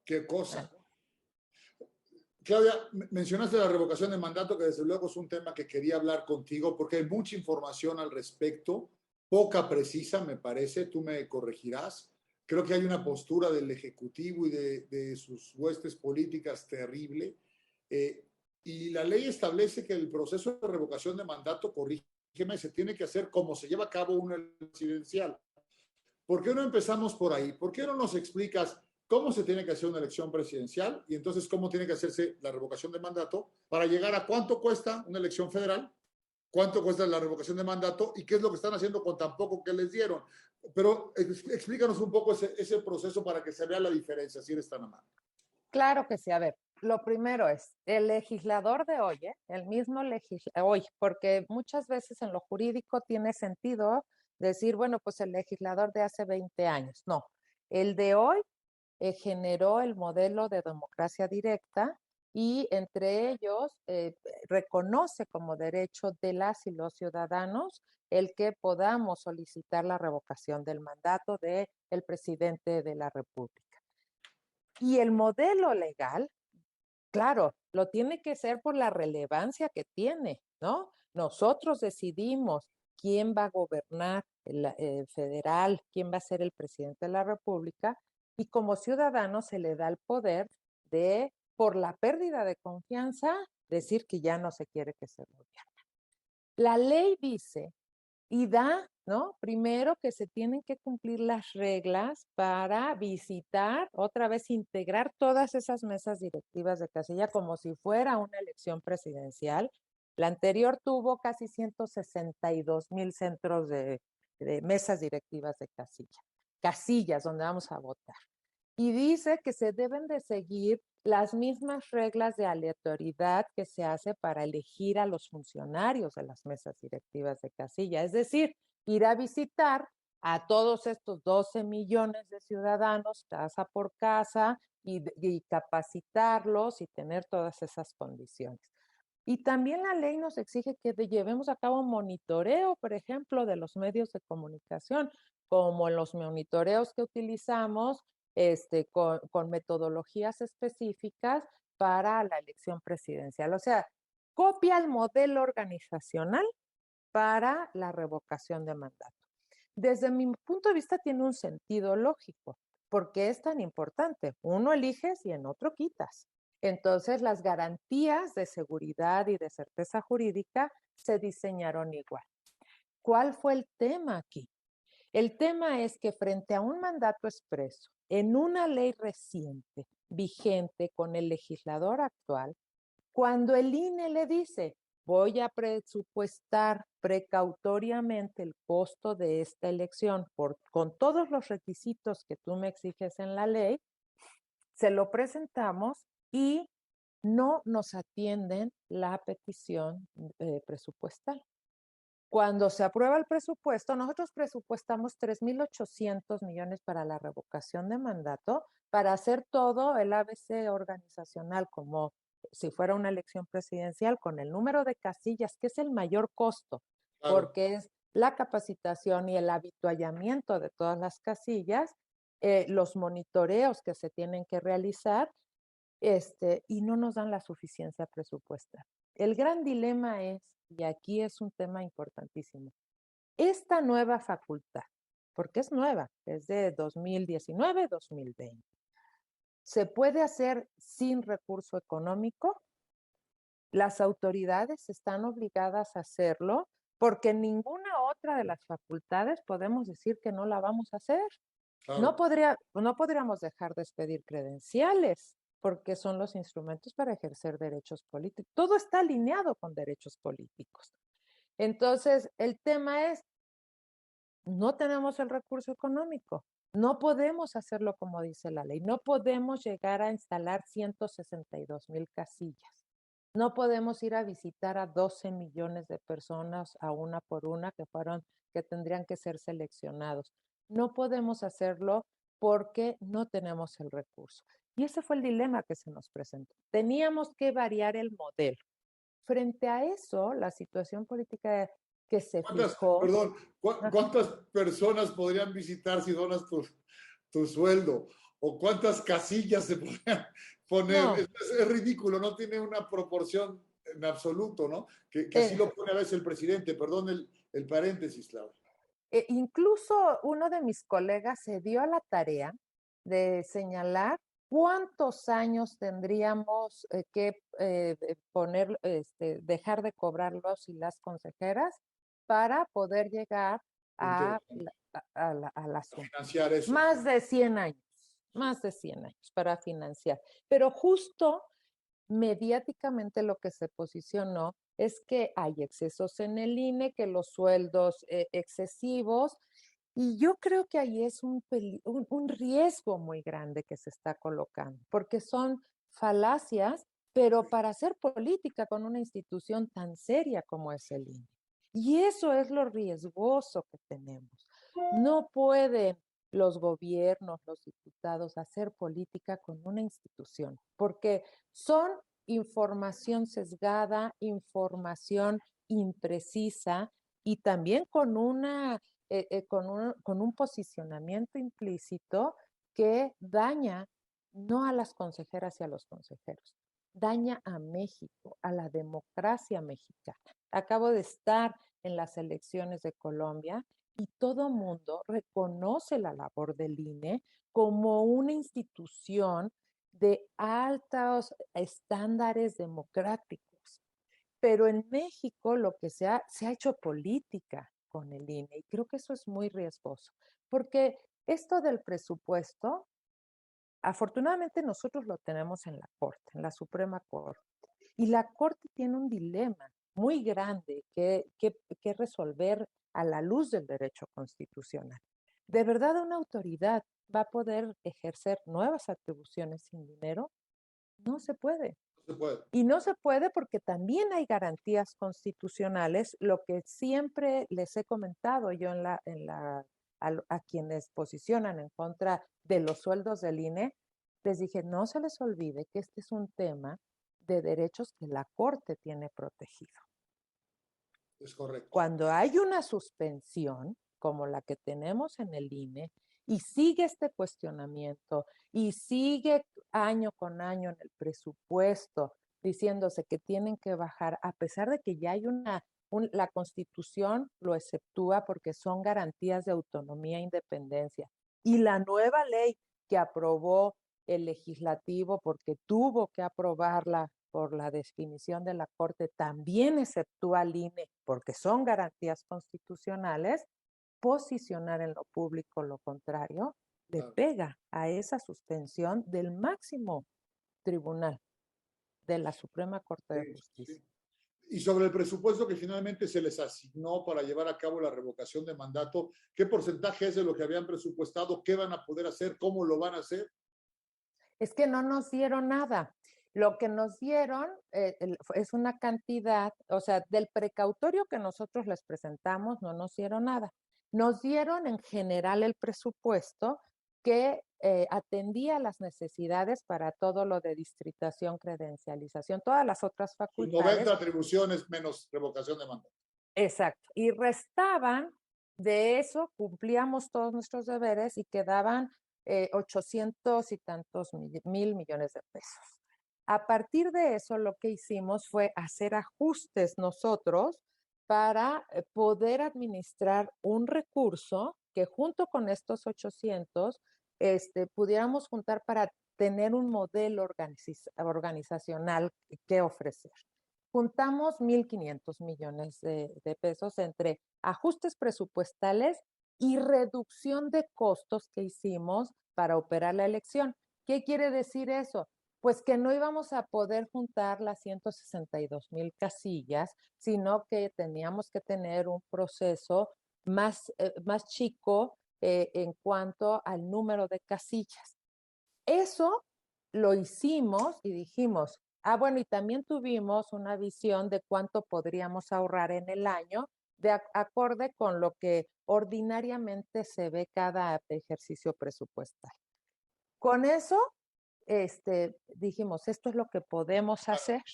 Speaker 1: ¿Qué cosa? Claudia, mencionaste la revocación de mandato, que desde luego es un tema que quería hablar contigo porque hay mucha información al respecto, poca precisa, me parece, tú me corregirás. Creo que hay una postura del Ejecutivo y de sus huestes políticas terrible. Y la ley establece que el proceso de revocación de mandato, corrígeme, se tiene que hacer como se lleva a cabo una presidencial. ¿Por qué no empezamos por ahí? ¿Por qué no nos explicas cómo se tiene que hacer una elección presidencial y entonces cómo tiene que hacerse la revocación de mandato para llegar a cuánto cuesta una elección federal, cuánto cuesta la revocación de mandato y qué es lo que están haciendo con tan poco que les dieron? Pero explícanos un poco ese proceso para que se vea la diferencia, si eres tan amable.
Speaker 2: Claro que sí. A ver, lo primero es, el legislador de hoy, el mismo legislador hoy, porque muchas veces en lo jurídico tiene sentido decir, bueno, pues el legislador de hace 20 años. No, el de hoy generó el modelo de democracia directa y entre ellos reconoce como derecho de las y los ciudadanos el que podamos solicitar la revocación del mandato del presidente de la República. Y el modelo legal, claro, lo tiene que ser por la relevancia que tiene, ¿no? Nosotros decidimos quién va a gobernar el federal, quién va a ser el presidente de la República, y como ciudadano se le da el poder de, por la pérdida de confianza, decir que ya no se quiere que se gobierne. La ley dice y da, ¿no? Primero que se tienen que cumplir las reglas para visitar, otra vez integrar todas esas mesas directivas de casilla como si fuera una elección presidencial. La anterior tuvo casi 162,000 centros de mesas directivas de casilla, casillas donde vamos a votar. Y dice que se deben de seguir las mismas reglas de aleatoriedad que se hace para elegir a los funcionarios de las mesas directivas de casilla. Es decir, ir a visitar a todos estos 12 millones de ciudadanos casa por casa y capacitarlos y tener todas esas condiciones. Y también la ley nos exige que llevemos a cabo un monitoreo, por ejemplo, de los medios de comunicación, como los monitoreos que utilizamos con metodologías específicas para la elección presidencial. O sea, copia el modelo organizacional para la revocación de mandato. Desde mi punto de vista tiene un sentido lógico, porque es tan importante. Uno eliges y en otro quitas. Entonces, las garantías de seguridad y de certeza jurídica se diseñaron igual. ¿Cuál fue el tema aquí? El tema es que frente a un mandato expreso, en una ley reciente, vigente con el legislador actual, cuando el INE le dice, voy a presupuestar precautoriamente el costo de esta elección con todos los requisitos que tú me exiges en la ley, se lo presentamos y no nos atienden la petición presupuestal. Cuando se aprueba el presupuesto, nosotros presupuestamos 3.800 millones para la revocación de mandato, para hacer todo el ABC organizacional como si fuera una elección presidencial, con el número de casillas, que es el mayor costo,
Speaker 1: Claro.
Speaker 2: porque es la capacitación y el habituallamiento de todas las casillas, los monitoreos que se tienen que realizar, y no nos dan la suficiencia presupuestal. El gran dilema es, y aquí es un tema importantísimo, esta nueva facultad, porque es nueva, es de 2019-2020, ¿se puede hacer sin recurso económico? Las autoridades están obligadas a hacerlo porque ninguna otra de las facultades podemos decir que no la vamos a hacer.
Speaker 1: Claro.
Speaker 2: No podríamos dejar de expedir credenciales porque son los instrumentos para ejercer derechos políticos. Todo está alineado con derechos políticos. Entonces, el tema es, no tenemos el recurso económico. No podemos hacerlo como dice la ley. No podemos llegar a instalar 162,000 casillas. No podemos ir a visitar a 12 millones de personas a una por una que tendrían que ser seleccionados. No podemos hacerlo porque no tenemos el recurso. Y ese fue el dilema que se nos presentó. Teníamos que variar el modelo. Frente a eso, la situación política que se fijó.
Speaker 1: Perdón, ¿cuántas personas podrían visitar si donas tu sueldo? ¿O cuántas casillas se podrían poner?
Speaker 2: No,
Speaker 1: Es ridículo, no tiene una proporción en absoluto, ¿no? Que así lo pone a veces el presidente. Perdón el paréntesis, Laura.
Speaker 2: Incluso uno de mis colegas se dio a la tarea de señalar cuántos años tendríamos que poner, dejar de cobrar los y las consejeras para poder llegar a la suma.
Speaker 1: Financiar eso.
Speaker 2: Más de 100 años para financiar. Pero justo mediáticamente lo que se posicionó es que hay excesos en el INE, que los sueldos excesivos, y yo creo que ahí es un riesgo muy grande que se está colocando, porque son falacias, pero para hacer política con una institución tan seria como es el INE. Y eso es lo riesgoso que tenemos. No pueden los gobiernos, los diputados hacer política con una institución, porque son información sesgada, información imprecisa y también con un posicionamiento implícito que daña no a las consejeras y a los consejeros, daña a México, a la democracia mexicana. Acabo de estar en las elecciones de Colombia y todo mundo reconoce la labor del INE como una institución de altos estándares democráticos. Pero en México lo que se ha hecho política con el INE y creo que eso es muy riesgoso, porque esto del presupuesto, afortunadamente nosotros lo tenemos en la Corte, en la Suprema Corte, y la Corte tiene un dilema muy grande que resolver a la luz del derecho constitucional. ¿De verdad una autoridad va a poder ejercer nuevas atribuciones sin dinero? No se puede.
Speaker 1: No se puede.
Speaker 2: Y no se puede porque también hay garantías constitucionales, lo que siempre les he comentado yo a quienes posicionan en contra de los sueldos del INE, les dije, no se les olvide que este es un tema de derechos que la Corte tiene protegido.
Speaker 1: Es correcto.
Speaker 2: Cuando hay una suspensión, como la que tenemos en el INE, y sigue este cuestionamiento, y sigue año con año en el presupuesto, diciéndose que tienen que bajar, a pesar de que ya hay la Constitución lo exceptúa porque son garantías de autonomía e independencia. Y la nueva ley que aprobó el legislativo, porque tuvo que aprobarla por la definición de la Corte, también exceptúa al INE, porque son garantías constitucionales, posicionar en lo público lo contrario, le pega a esa suspensión del máximo tribunal de la Suprema Corte de Justicia.
Speaker 1: Sí. Y sobre el presupuesto que finalmente se les asignó para llevar a cabo la revocación de mandato, ¿qué porcentaje es de lo que habían presupuestado? ¿Qué van a poder hacer? ¿Cómo lo van a hacer?
Speaker 2: Es que no nos dieron nada. Lo que nos dieron es una cantidad, o sea, del precautorio que nosotros les presentamos, no nos dieron nada. Nos dieron en general el presupuesto que atendía las necesidades para todo lo de distritación, credencialización, todas las otras facultades.
Speaker 1: 90 atribuciones menos revocación de mandato.
Speaker 2: Exacto. Y restaban de eso, cumplíamos todos nuestros deberes y quedaban 800 y tantos mil millones de pesos. A partir de eso, lo que hicimos fue hacer ajustes nosotros para poder administrar un recurso que junto con estos 800 pudiéramos juntar para tener un modelo organizacional que ofrecer. Juntamos 1.500 millones de pesos entre ajustes presupuestales y reducción de costos que hicimos para operar la elección. ¿Qué quiere decir eso? Pues que no íbamos a poder juntar las 162,000 casillas, sino que teníamos que tener un proceso más chico en cuanto al número de casillas. Eso lo hicimos y dijimos, bueno, y también tuvimos una visión de cuánto podríamos ahorrar en el año de acorde con lo que ordinariamente se ve cada ejercicio presupuestal. Con eso, dijimos, esto es lo que podemos hacer.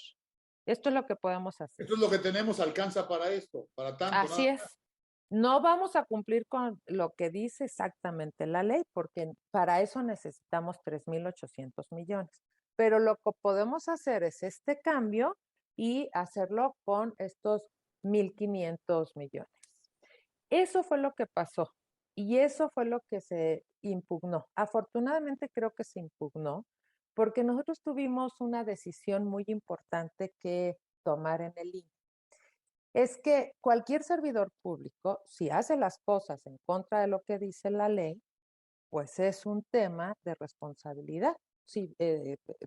Speaker 2: Esto es lo que podemos hacer.
Speaker 1: Esto es lo que tenemos, alcanza para esto, para tanto.
Speaker 2: Así es. No vamos a cumplir con lo que dice exactamente la ley, porque para eso necesitamos 3.800 millones. Pero lo que podemos hacer es este cambio y hacerlo con estos 1.500 millones. Eso fue lo que pasó y eso fue lo que se impugnó. Afortunadamente creo que se impugnó porque nosotros tuvimos una decisión muy importante que tomar en el INE. Es que cualquier servidor público, si hace las cosas en contra de lo que dice la ley, pues es un tema de responsabilidad, sí,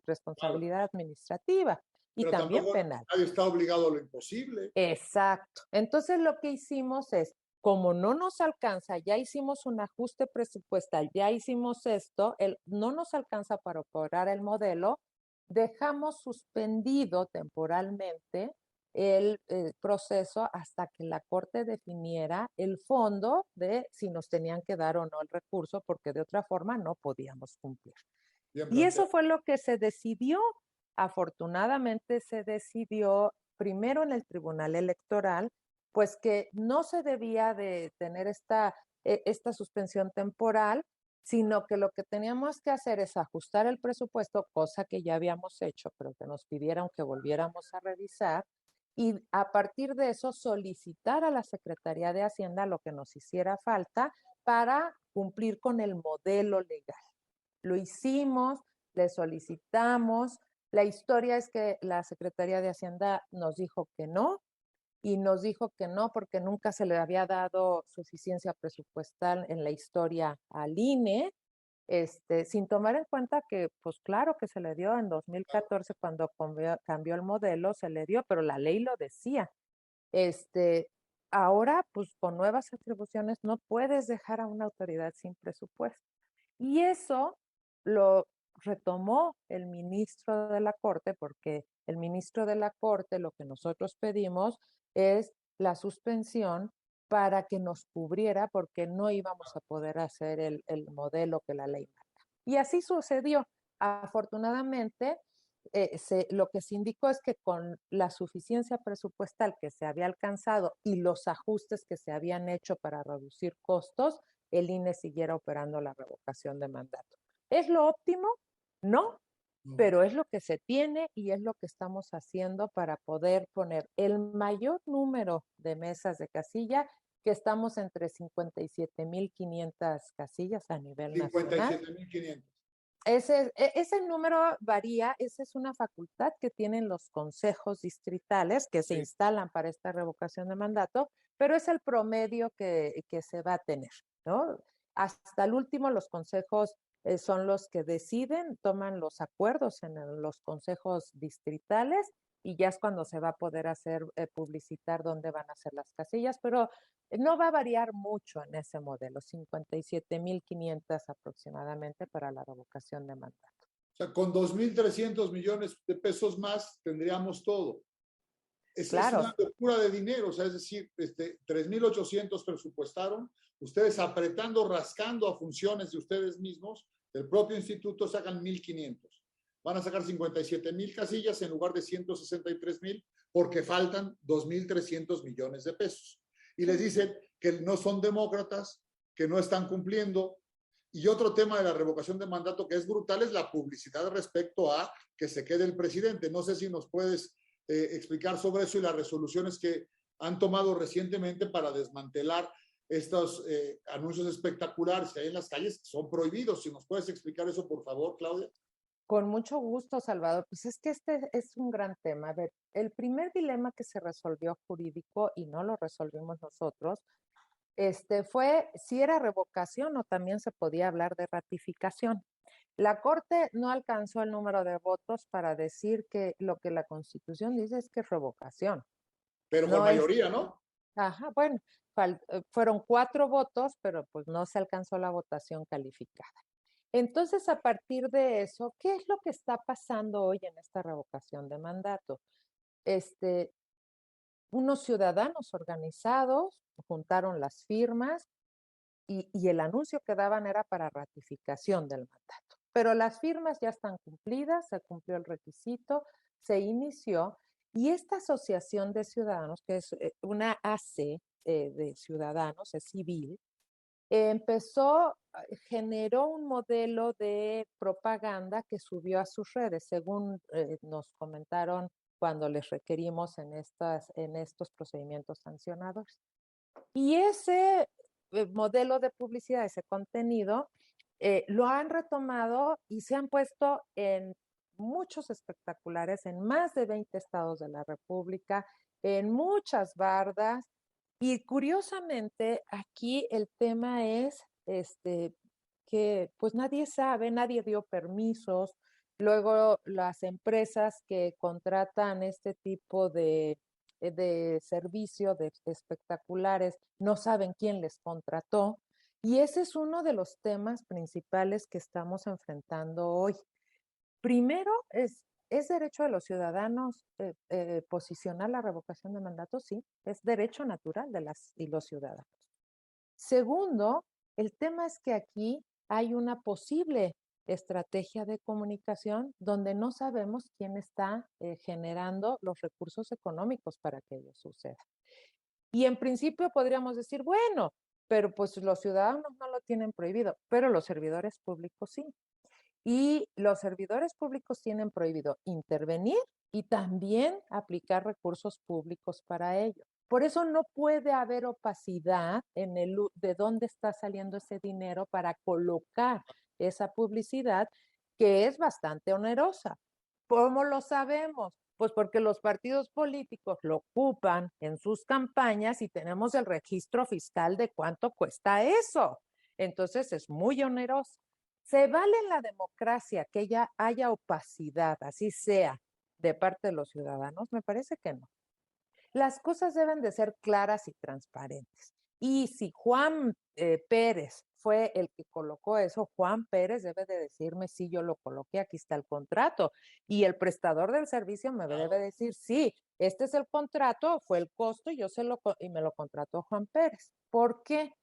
Speaker 2: responsabilidad administrativa y
Speaker 1: pero
Speaker 2: también penal.
Speaker 1: Nadie está obligado a lo imposible.
Speaker 2: Exacto. Entonces lo que hicimos es, como no nos alcanza, ya hicimos un ajuste presupuestal, ya hicimos esto, no nos alcanza para operar el modelo, dejamos suspendido temporalmente el proceso hasta que la Corte definiera el fondo de si nos tenían que dar o no el recurso, porque de otra forma no podíamos cumplir. Y eso fue lo que se decidió. Afortunadamente se decidió primero en el Tribunal Electoral, pues que no se debía de tener esta suspensión temporal, sino que lo que teníamos que hacer es ajustar el presupuesto, cosa que ya habíamos hecho, pero que nos pidieron que volviéramos a revisar, y a partir de eso solicitar a la Secretaría de Hacienda lo que nos hiciera falta para cumplir con el modelo legal. Lo hicimos, le solicitamos. La historia es que la Secretaría de Hacienda nos dijo que no, y nos dijo que no porque nunca se le había dado suficiencia presupuestal en la historia al INE, sin tomar en cuenta que, pues claro que se le dio en 2014 cuando cambió el modelo, se le dio, pero la ley lo decía. Ahora, pues con nuevas atribuciones no puedes dejar a una autoridad sin presupuesto. Y eso lo retomó el ministro de la Corte, porque el ministro de la Corte lo que nosotros pedimos es la suspensión para que nos cubriera, porque no íbamos a poder hacer el modelo que la ley manda. Y así sucedió. Afortunadamente, lo que se indicó es que con la suficiencia presupuestal que se había alcanzado y los ajustes que se habían hecho para reducir costos, el INE siguiera operando la revocación de mandato. ¿Es lo óptimo? No, pero es lo que se tiene y es lo que estamos haciendo para poder poner el mayor número de mesas de casilla, que estamos entre 57,500 casillas a nivel nacional.
Speaker 1: 57,500.
Speaker 2: Ese número varía, esa es una facultad que tienen los consejos distritales que se instalan para esta revocación de mandato, pero es el promedio que se va a tener, ¿no? Hasta el último, los consejos son los que deciden, toman los acuerdos en los consejos distritales y ya es cuando se va a poder hacer publicitar dónde van a ser las casillas, pero no va a variar mucho en ese modelo, 57,500 aproximadamente para la revocación de mandato.
Speaker 1: O sea, con 2,300 millones de pesos más tendríamos todo.
Speaker 2: Claro.
Speaker 1: Es una locura de dinero, o sea, es decir, 3,800 presupuestaron, ustedes apretando, rascando a funciones de ustedes mismos, del propio instituto sacan 1,500. Van a sacar 57,000 casillas en lugar de 163,000 porque faltan 2,300 millones de pesos. Y les dicen que no son demócratas, que no están cumpliendo. Y otro tema de la revocación de mandato que es brutal es la publicidad respecto a que se quede el presidente. No sé si nos puedes explicar sobre eso y las resoluciones que han tomado recientemente para desmantelar estos anuncios espectaculares que hay en las calles, que son prohibidos. Si nos puedes explicar eso, por favor, Claudia.
Speaker 2: Con mucho gusto, Salvador. Pues es que este es un gran tema. A ver, el primer dilema que se resolvió jurídico, y no lo resolvimos nosotros, fue si era revocación o también se podía hablar de ratificación. La Corte no alcanzó el número de votos para decir que lo que la Constitución dice es que es revocación.
Speaker 1: Pero con mayoría, ¿no?
Speaker 2: Ajá, bueno, fueron 4 votos, pero pues no se alcanzó la votación calificada. Entonces, a partir de eso, ¿qué es lo que está pasando hoy en esta revocación de mandato? Unos ciudadanos organizados juntaron las firmas y el anuncio que daban era para ratificación del mandato. Pero las firmas ya están cumplidas, se cumplió el requisito, se inició y esta asociación de ciudadanos, que es una AC de ciudadanos, es civil, generó un modelo de propaganda que subió a sus redes, según nos comentaron cuando les requerimos en estos procedimientos sancionadores. Y ese modelo de publicidad, ese contenido, lo han retomado y se han puesto en muchos espectaculares en más de 20 estados de la República, en muchas bardas. Y curiosamente, aquí el tema es que pues nadie sabe, nadie dio permisos. Luego las empresas que contratan este tipo de servicio, de espectaculares, no saben quién les contrató. Y ese es uno de los temas principales que estamos enfrentando hoy. Primero, ¿es derecho de los ciudadanos posicionar la revocación de mandato? Sí, es derecho natural de las y los ciudadanos. Segundo, el tema es que aquí hay una posible estrategia de comunicación donde no sabemos quién está generando los recursos económicos para que ello suceda. Y en principio podríamos decir, bueno, pero pues los ciudadanos no lo tienen prohibido, pero los servidores públicos sí. Y los servidores públicos tienen prohibido intervenir y también aplicar recursos públicos para ello. Por eso no puede haber opacidad en de dónde está saliendo ese dinero para colocar esa publicidad que es bastante onerosa. ¿Cómo lo sabemos? Pues porque los partidos políticos lo ocupan en sus campañas y tenemos el registro fiscal de cuánto cuesta eso. Entonces es muy oneroso. ¿Se vale en la democracia que ya haya opacidad, así sea, de parte de los ciudadanos? Me parece que no. Las cosas deben de ser claras y transparentes. Y si Juan Pérez fue el que colocó eso, Juan Pérez debe de decirme si yo lo coloqué, aquí está el contrato. Y el prestador del servicio me debe decir, sí, este es el contrato, fue el costo, y me lo contrató Juan Pérez. ¿Por qué?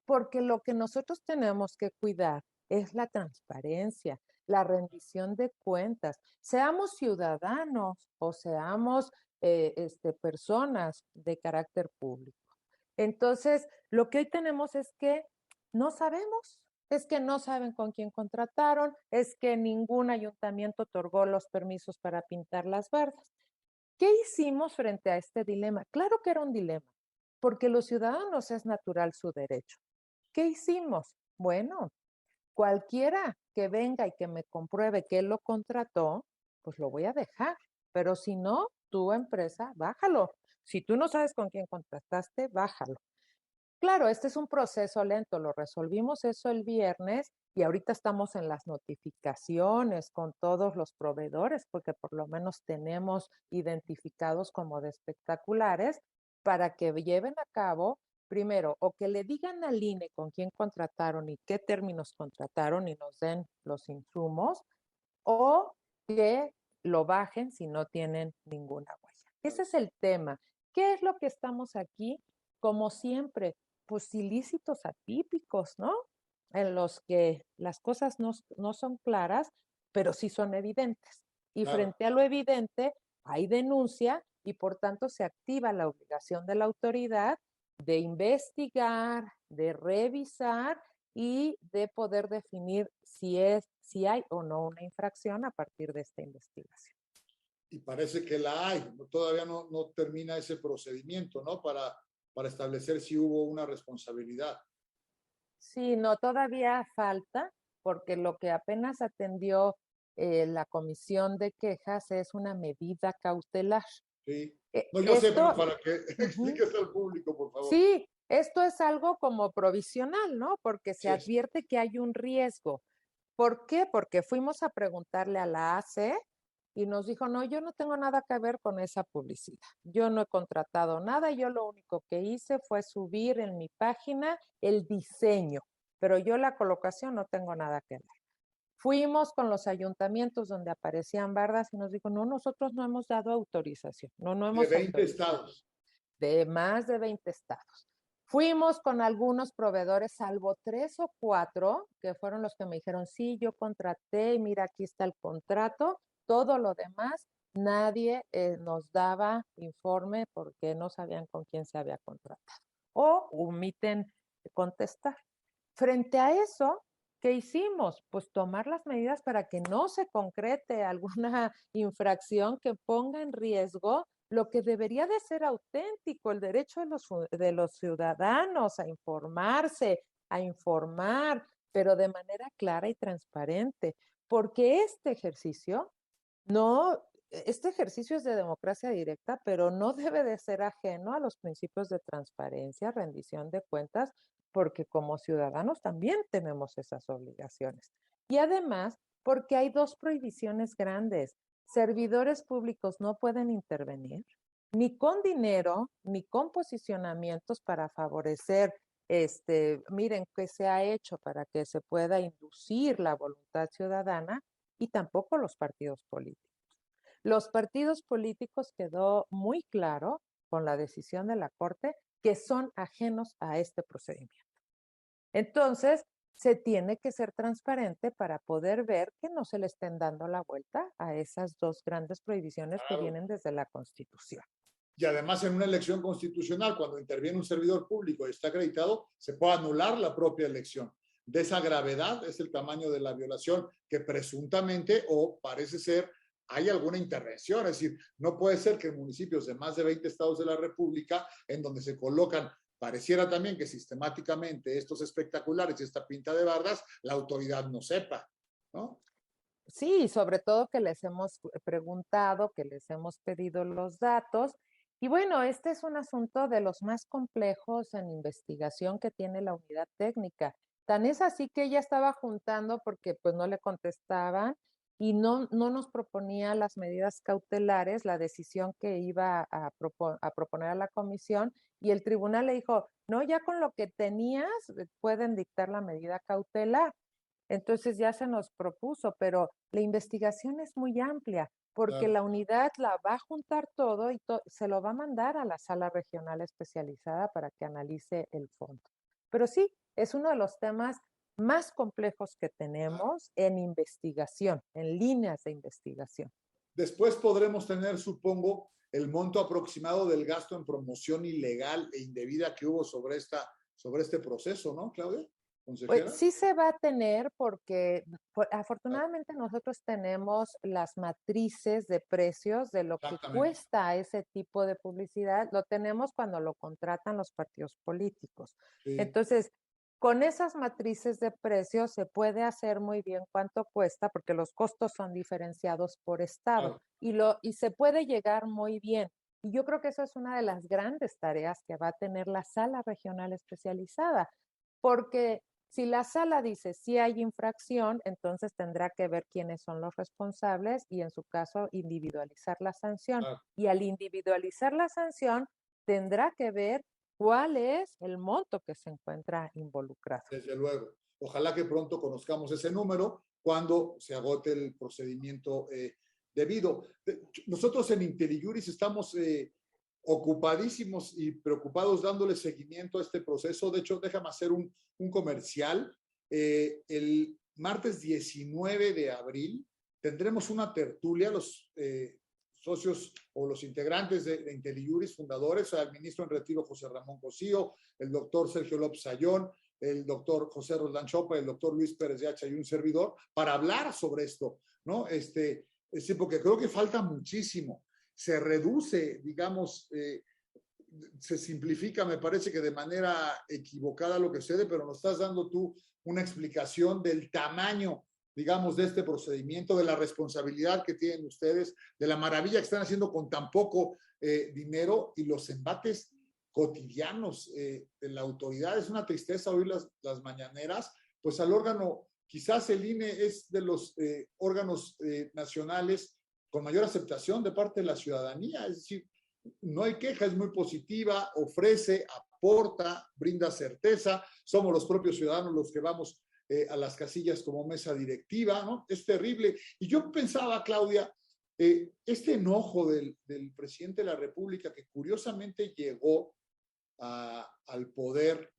Speaker 2: Porque lo que nosotros tenemos que cuidar es la transparencia, la rendición de cuentas. Seamos ciudadanos o seamos personas de carácter público. Entonces, lo que hoy tenemos es que no sabemos, es que no saben con quién contrataron, es que ningún ayuntamiento otorgó los permisos para pintar las bardas. ¿Qué hicimos frente a este dilema? Claro que era un dilema, porque los ciudadanos es natural su derecho. ¿Qué hicimos? Bueno, cualquiera que venga y que me compruebe que él lo contrató, pues lo voy a dejar. Pero si no, tu empresa, bájalo. Si tú no sabes con quién contrataste, bájalo. Claro, este es un proceso lento, lo resolvimos eso el viernes y ahorita estamos en las notificaciones con todos los proveedores, porque por lo menos tenemos identificados como de espectaculares para que lleven a cabo, primero, o que le digan al INE con quién contrataron y qué términos contrataron y nos den los insumos, o que lo bajen si no tienen ninguna huella. Ese es el tema. ¿Qué es lo que estamos aquí? Como siempre, pues ilícitos atípicos, ¿no? En los que las cosas no son claras, pero sí son evidentes. Y
Speaker 1: Claro.
Speaker 2: frente a lo evidente, hay denuncia y por tanto se activa la obligación de la autoridad de investigar, de revisar y de poder definir si hay o no una infracción a partir de esta investigación.
Speaker 1: Y parece que la hay. Todavía no termina ese procedimiento, ¿no? Para establecer si hubo una responsabilidad.
Speaker 2: Sí, no, todavía falta, porque lo que apenas atendió la comisión de quejas es una medida cautelar.
Speaker 1: Sí. No, yo sé, pero
Speaker 2: Esto,
Speaker 1: para que
Speaker 2: ujú,
Speaker 1: expliques al público, por favor.
Speaker 2: sí, esto es algo como provisional, ¿no? Porque se
Speaker 1: Sí, es.
Speaker 2: advierte que hay un riesgo. ¿Por qué? Porque fuimos a preguntarle a la AC y nos dijo, no, yo no tengo nada que ver con esa publicidad. Yo no he contratado nada, yo lo único que hice fue subir en mi página el diseño, pero yo la colocación no tengo nada que ver. Fuimos con los ayuntamientos donde aparecían bardas y nos dijo, no, nosotros no hemos dado autorización, no
Speaker 1: De
Speaker 2: hemos
Speaker 1: 20
Speaker 2: autorizado,
Speaker 1: estados.
Speaker 2: de más de 20 estados. Fuimos con algunos proveedores, salvo 3 o 4, que fueron los que me dijeron, sí, yo contraté, mira, aquí está el contrato. Todo lo demás, nadie nos daba informe porque no sabían con quién se había contratado. O omiten contestar. Frente a eso, ¿qué hicimos? Pues tomar las medidas para que no se concrete alguna infracción que ponga en riesgo lo que debería de ser auténtico, el derecho de los ciudadanos a informarse, a informar, pero de manera clara y transparente, porque este ejercicio es de democracia directa, pero no debe de ser ajeno a los principios de transparencia, rendición de cuentas, porque como ciudadanos también tenemos esas obligaciones. Y además, porque hay 2 prohibiciones grandes. Servidores públicos no pueden intervenir ni con dinero, ni con posicionamientos para favorecer, miren qué se ha hecho para que se pueda inducir la voluntad ciudadana, y tampoco los partidos políticos. Los partidos políticos quedó muy claro con la decisión de la Corte que son ajenos a este procedimiento. Entonces, se tiene que ser transparente para poder ver que no se le estén dando la vuelta a esas 2 grandes prohibiciones que
Speaker 1: Claro.
Speaker 2: vienen desde la Constitución.
Speaker 1: Y además en una elección constitucional, cuando interviene un servidor público y está acreditado, se puede anular la propia elección. De esa gravedad es el tamaño de la violación que presuntamente o parece ser hay alguna intervención. Es decir, no puede ser que en municipios de más de 20 estados de la República, en donde se colocan, pareciera también que sistemáticamente estos espectaculares y esta pinta de bardas, la autoridad no sepa, ¿no?
Speaker 2: Sí, sobre todo que les hemos preguntado, que les hemos pedido los datos. Y bueno, este es un asunto de los más complejos en investigación que tiene la unidad técnica. Tan es así que ella estaba juntando porque pues no le contestaban y no nos proponía las medidas cautelares, la decisión que iba a proponer a la comisión, y el tribunal le dijo, no, ya con lo que tenías pueden dictar la medida cautelar. Entonces ya se nos propuso, pero la investigación es muy amplia porque
Speaker 1: Claro.
Speaker 2: la unidad la va a juntar todo y se lo va a mandar a la sala regional especializada para que analice el fondo. Pero sí, es uno de los temas más complejos que tenemos en investigación, en líneas de investigación.
Speaker 1: Después podremos tener, supongo, el monto aproximado del gasto en promoción ilegal e indebida que hubo sobre este proceso, ¿no, Claudia?
Speaker 2: Pues
Speaker 1: ¿Consejera?
Speaker 2: sí se va a tener porque afortunadamente nosotros tenemos las matrices de precios de lo que
Speaker 1: Exactamente.
Speaker 2: cuesta ese tipo de publicidad. Lo tenemos cuando lo contratan los partidos políticos.
Speaker 1: Sí,
Speaker 2: Entonces, con esas matrices de precios se puede hacer muy bien cuánto cuesta porque los costos son diferenciados por estado
Speaker 1: claro.
Speaker 2: y se puede llegar muy bien. Y yo creo que eso es una de las grandes tareas que va a tener la sala regional especializada, porque si la sala dice si hay infracción, entonces tendrá que ver quiénes son los responsables y en su caso individualizar la sanción.
Speaker 1: Claro.
Speaker 2: Y al individualizar la sanción, tendrá que ver cuál es el monto que se encuentra involucrado.
Speaker 1: Desde luego. Ojalá que pronto conozcamos ese número cuando se agote el procedimiento debido. Nosotros en IntelliJuris estamos ocupadísimos y preocupados dándole seguimiento a este proceso. De hecho, déjame hacer un comercial. El martes 19 de abril tendremos una tertulia, los socios o los integrantes de IntelliJuris, fundadores, el ministro en retiro José Ramón Cosío, el doctor Sergio López Ayón, el doctor José Roldán Chopa, el doctor Luis Pérez de Hacha y un servidor, para hablar sobre esto, ¿no? Sí, porque creo que falta muchísimo. Se reduce, digamos, se simplifica, me parece que de manera equivocada lo que sucede, pero nos estás dando tú una explicación del tamaño, digamos, de este procedimiento, de la responsabilidad que tienen ustedes, de la maravilla que están haciendo con tan poco dinero y los embates cotidianos de la autoridad. Es una tristeza oír las mañaneras, pues al órgano, quizás el INE es de los órganos nacionales con mayor aceptación de parte de la ciudadanía, es decir, no hay queja, es muy positiva, ofrece, aporta, brinda certeza, somos los propios ciudadanos los que vamos a las casillas como mesa directiva, ¿no? Es terrible. Y yo pensaba, Claudia, este enojo del presidente de la República que curiosamente llegó al poder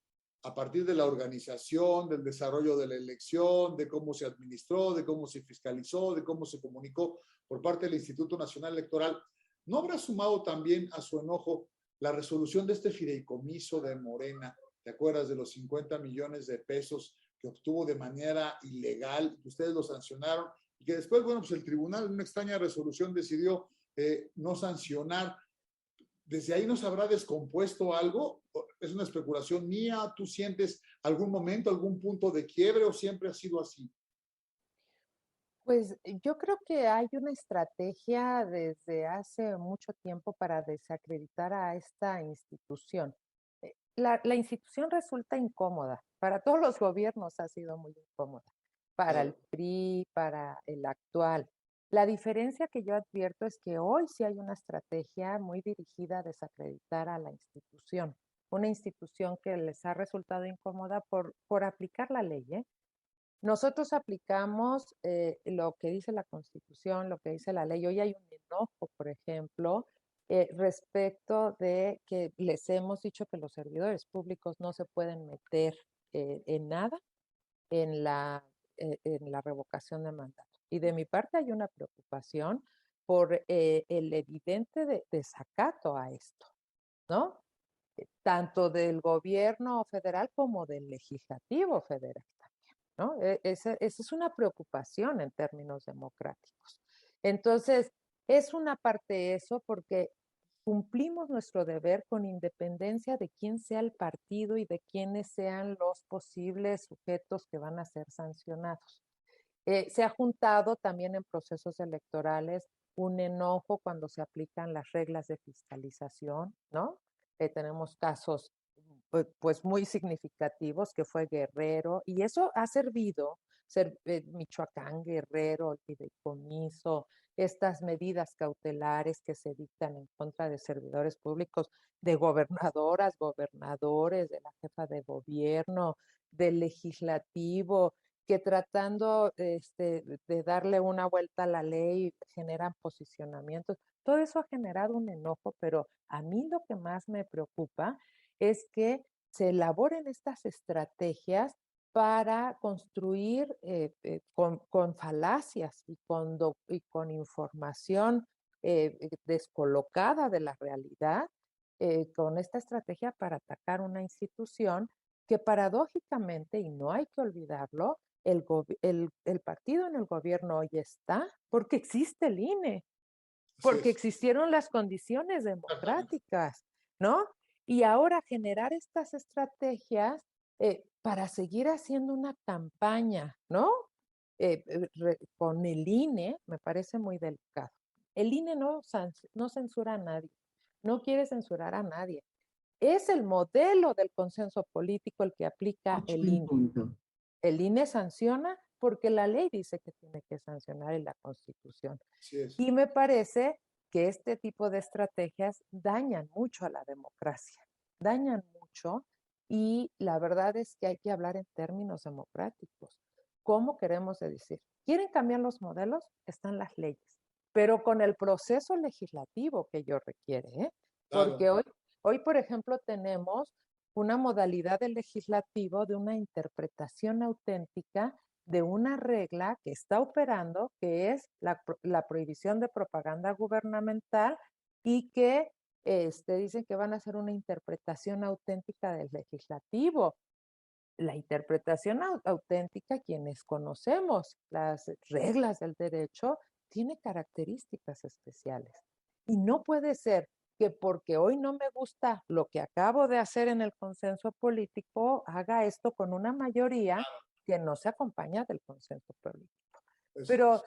Speaker 1: a partir de la organización, del desarrollo de la elección, de cómo se administró, de cómo se fiscalizó, de cómo se comunicó por parte del Instituto Nacional Electoral, ¿no habrá sumado también a su enojo la resolución de este fideicomiso de Morena? ¿Te acuerdas de los 50 millones de pesos que obtuvo de manera ilegal, que ustedes lo sancionaron y que después, bueno, pues el tribunal en una extraña resolución decidió no sancionar? ¿Desde ahí nos habrá descompuesto algo? ¿Es una especulación mía? ¿Tú sientes algún momento, algún punto de quiebre o siempre ha sido así?
Speaker 2: Pues yo creo que hay una estrategia desde hace mucho tiempo para desacreditar a esta institución. La institución resulta incómoda. Para todos los gobiernos ha sido muy incómoda. Para el
Speaker 1: Claro.
Speaker 2: PRI, para el actual. La diferencia que yo advierto es que hoy sí hay una estrategia muy dirigida a desacreditar a la institución. Una institución que les ha resultado incómoda por aplicar la ley, ¿eh? Nosotros aplicamos lo que dice la Constitución, lo que dice la ley. Hoy hay un enojo, por ejemplo, respecto de que les hemos dicho que los servidores públicos no se pueden meter en nada en la revocación de mandato. Y de mi parte hay una preocupación por el evidente desacato a esto, ¿no? Tanto del gobierno federal como del legislativo federal también, ¿no? Esa es una preocupación en términos democráticos. Entonces, es una parte eso porque cumplimos nuestro deber con independencia de quién sea el partido y de quiénes sean los posibles sujetos que van a ser sancionados. Se ha juntado también en procesos electorales un enojo cuando se aplican las reglas de fiscalización, ¿no? Tenemos casos pues muy significativos, que fue Guerrero, y eso ha servido, Michoacán, Guerrero, el fideicomiso, estas medidas cautelares que se dictan en contra de servidores públicos, de gobernadoras, gobernadores, de la jefa de gobierno, del legislativo, que tratando de darle una vuelta a la ley generan posicionamientos. Todo eso ha generado un enojo, pero a mí lo que más me preocupa es que se elaboren estas estrategias para construir con falacias y con información descolocada de la realidad, con esta estrategia para atacar una institución que paradójicamente, y no hay que olvidarlo, el partido en el gobierno hoy está porque existe el INE, porque existieron las condiciones democráticas, ¿no? Y ahora generar estas estrategias para seguir haciendo una campaña, ¿no? Con el INE me parece muy delicado. El INE no censura a nadie, no quiere censurar a nadie. Es el modelo del consenso político el que aplica el INE. El INE sanciona porque la ley dice que tiene que sancionar en la Constitución. Y me parece que este tipo de estrategias dañan mucho a la democracia, dañan mucho, y la verdad es que hay que hablar en términos democráticos. ¿Cómo queremos decir? ¿Quieren cambiar los modelos? Están las leyes, pero con el proceso legislativo que ello requiere, ¿eh? Porque hoy, por ejemplo, tenemos una modalidad del legislativo de una interpretación auténtica de una regla que está operando, que es la prohibición de propaganda gubernamental, y que dicen que van a hacer una interpretación auténtica del legislativo. La interpretación auténtica, quienes conocemos las reglas del derecho, tiene características especiales. Y no puede ser que porque hoy no me gusta lo que acabo de hacer en el consenso político, haga esto con una mayoría que no se acompaña del consenso político. Pero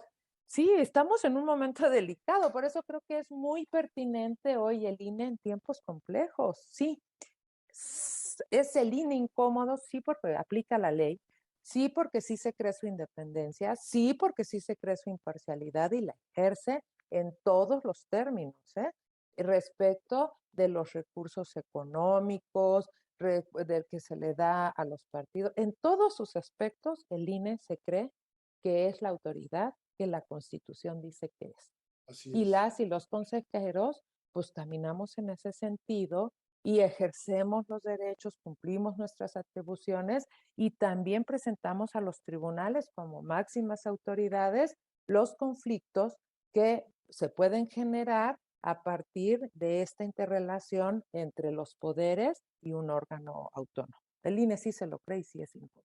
Speaker 2: sí, estamos en un momento delicado, por eso creo que es muy pertinente hoy el INE en tiempos complejos. Sí, es el INE incómodo, sí, porque aplica la ley, sí, porque sí se cree su independencia, sí, porque sí se cree su imparcialidad y la ejerce en todos los términos, respecto de los recursos económicos, del que se le da a los partidos. En todos sus aspectos, el INE se cree que es la autoridad que la Constitución dice que es. Y las y los consejeros, pues caminamos en ese sentido y ejercemos los derechos, cumplimos nuestras atribuciones y también presentamos a los tribunales como máximas autoridades los conflictos que se pueden generar a partir de esta interrelación entre los poderes y un órgano autónomo. El INE sí se lo cree y sí es incómodo.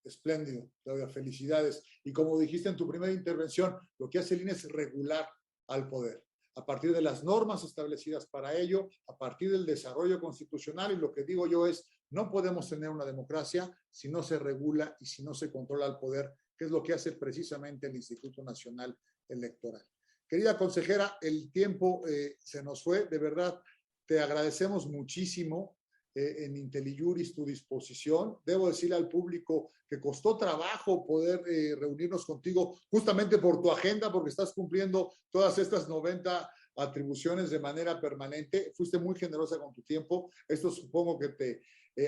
Speaker 1: Espléndido, Claudia, felicidades. Y como dijiste en tu primera intervención, lo que hace el INE es regular al poder, a partir de las normas establecidas para ello, a partir del desarrollo constitucional, y lo que digo yo es, no podemos tener una democracia si no se regula y si no se controla el poder, que es lo que hace precisamente el Instituto Nacional Electoral. Querida consejera, el tiempo se nos fue, de verdad, te agradecemos muchísimo en IntelliJuris tu disposición. Debo decirle al público que costó trabajo poder reunirnos contigo justamente por tu agenda, porque estás cumpliendo todas estas 90 atribuciones de manera permanente. Fuiste muy generosa con tu tiempo. Esto supongo que te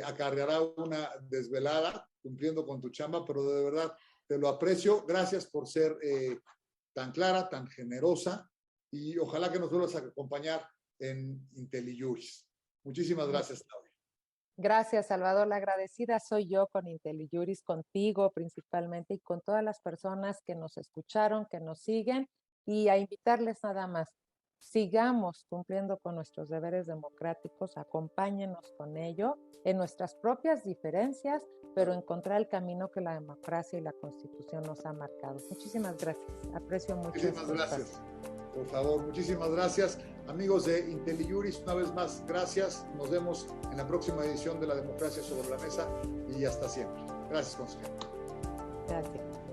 Speaker 1: acarreará una desvelada cumpliendo con tu chamba, pero de verdad te lo aprecio. Gracias por ser tan clara, tan generosa, y ojalá que nos vuelvas a acompañar en IntelliJuris. Muchísimas gracias, Claudia.
Speaker 2: Gracias, Salvador. La agradecida soy yo con IntelliJuris, contigo principalmente y con todas las personas que nos escucharon, que nos siguen, y a invitarles nada más. Sigamos cumpliendo con nuestros deberes democráticos, acompáñenos con ello en nuestras propias diferencias, pero encontrar el camino que la democracia y la Constitución nos ha marcado. Muchísimas gracias. Aprecio mucho.
Speaker 1: Muchísimas gracias. Por favor, muchísimas gracias. Amigos de IntelliJuris, una vez más, gracias. Nos vemos en la próxima edición de La Democracia sobre la Mesa y hasta siempre. Gracias, consejero.
Speaker 2: Gracias.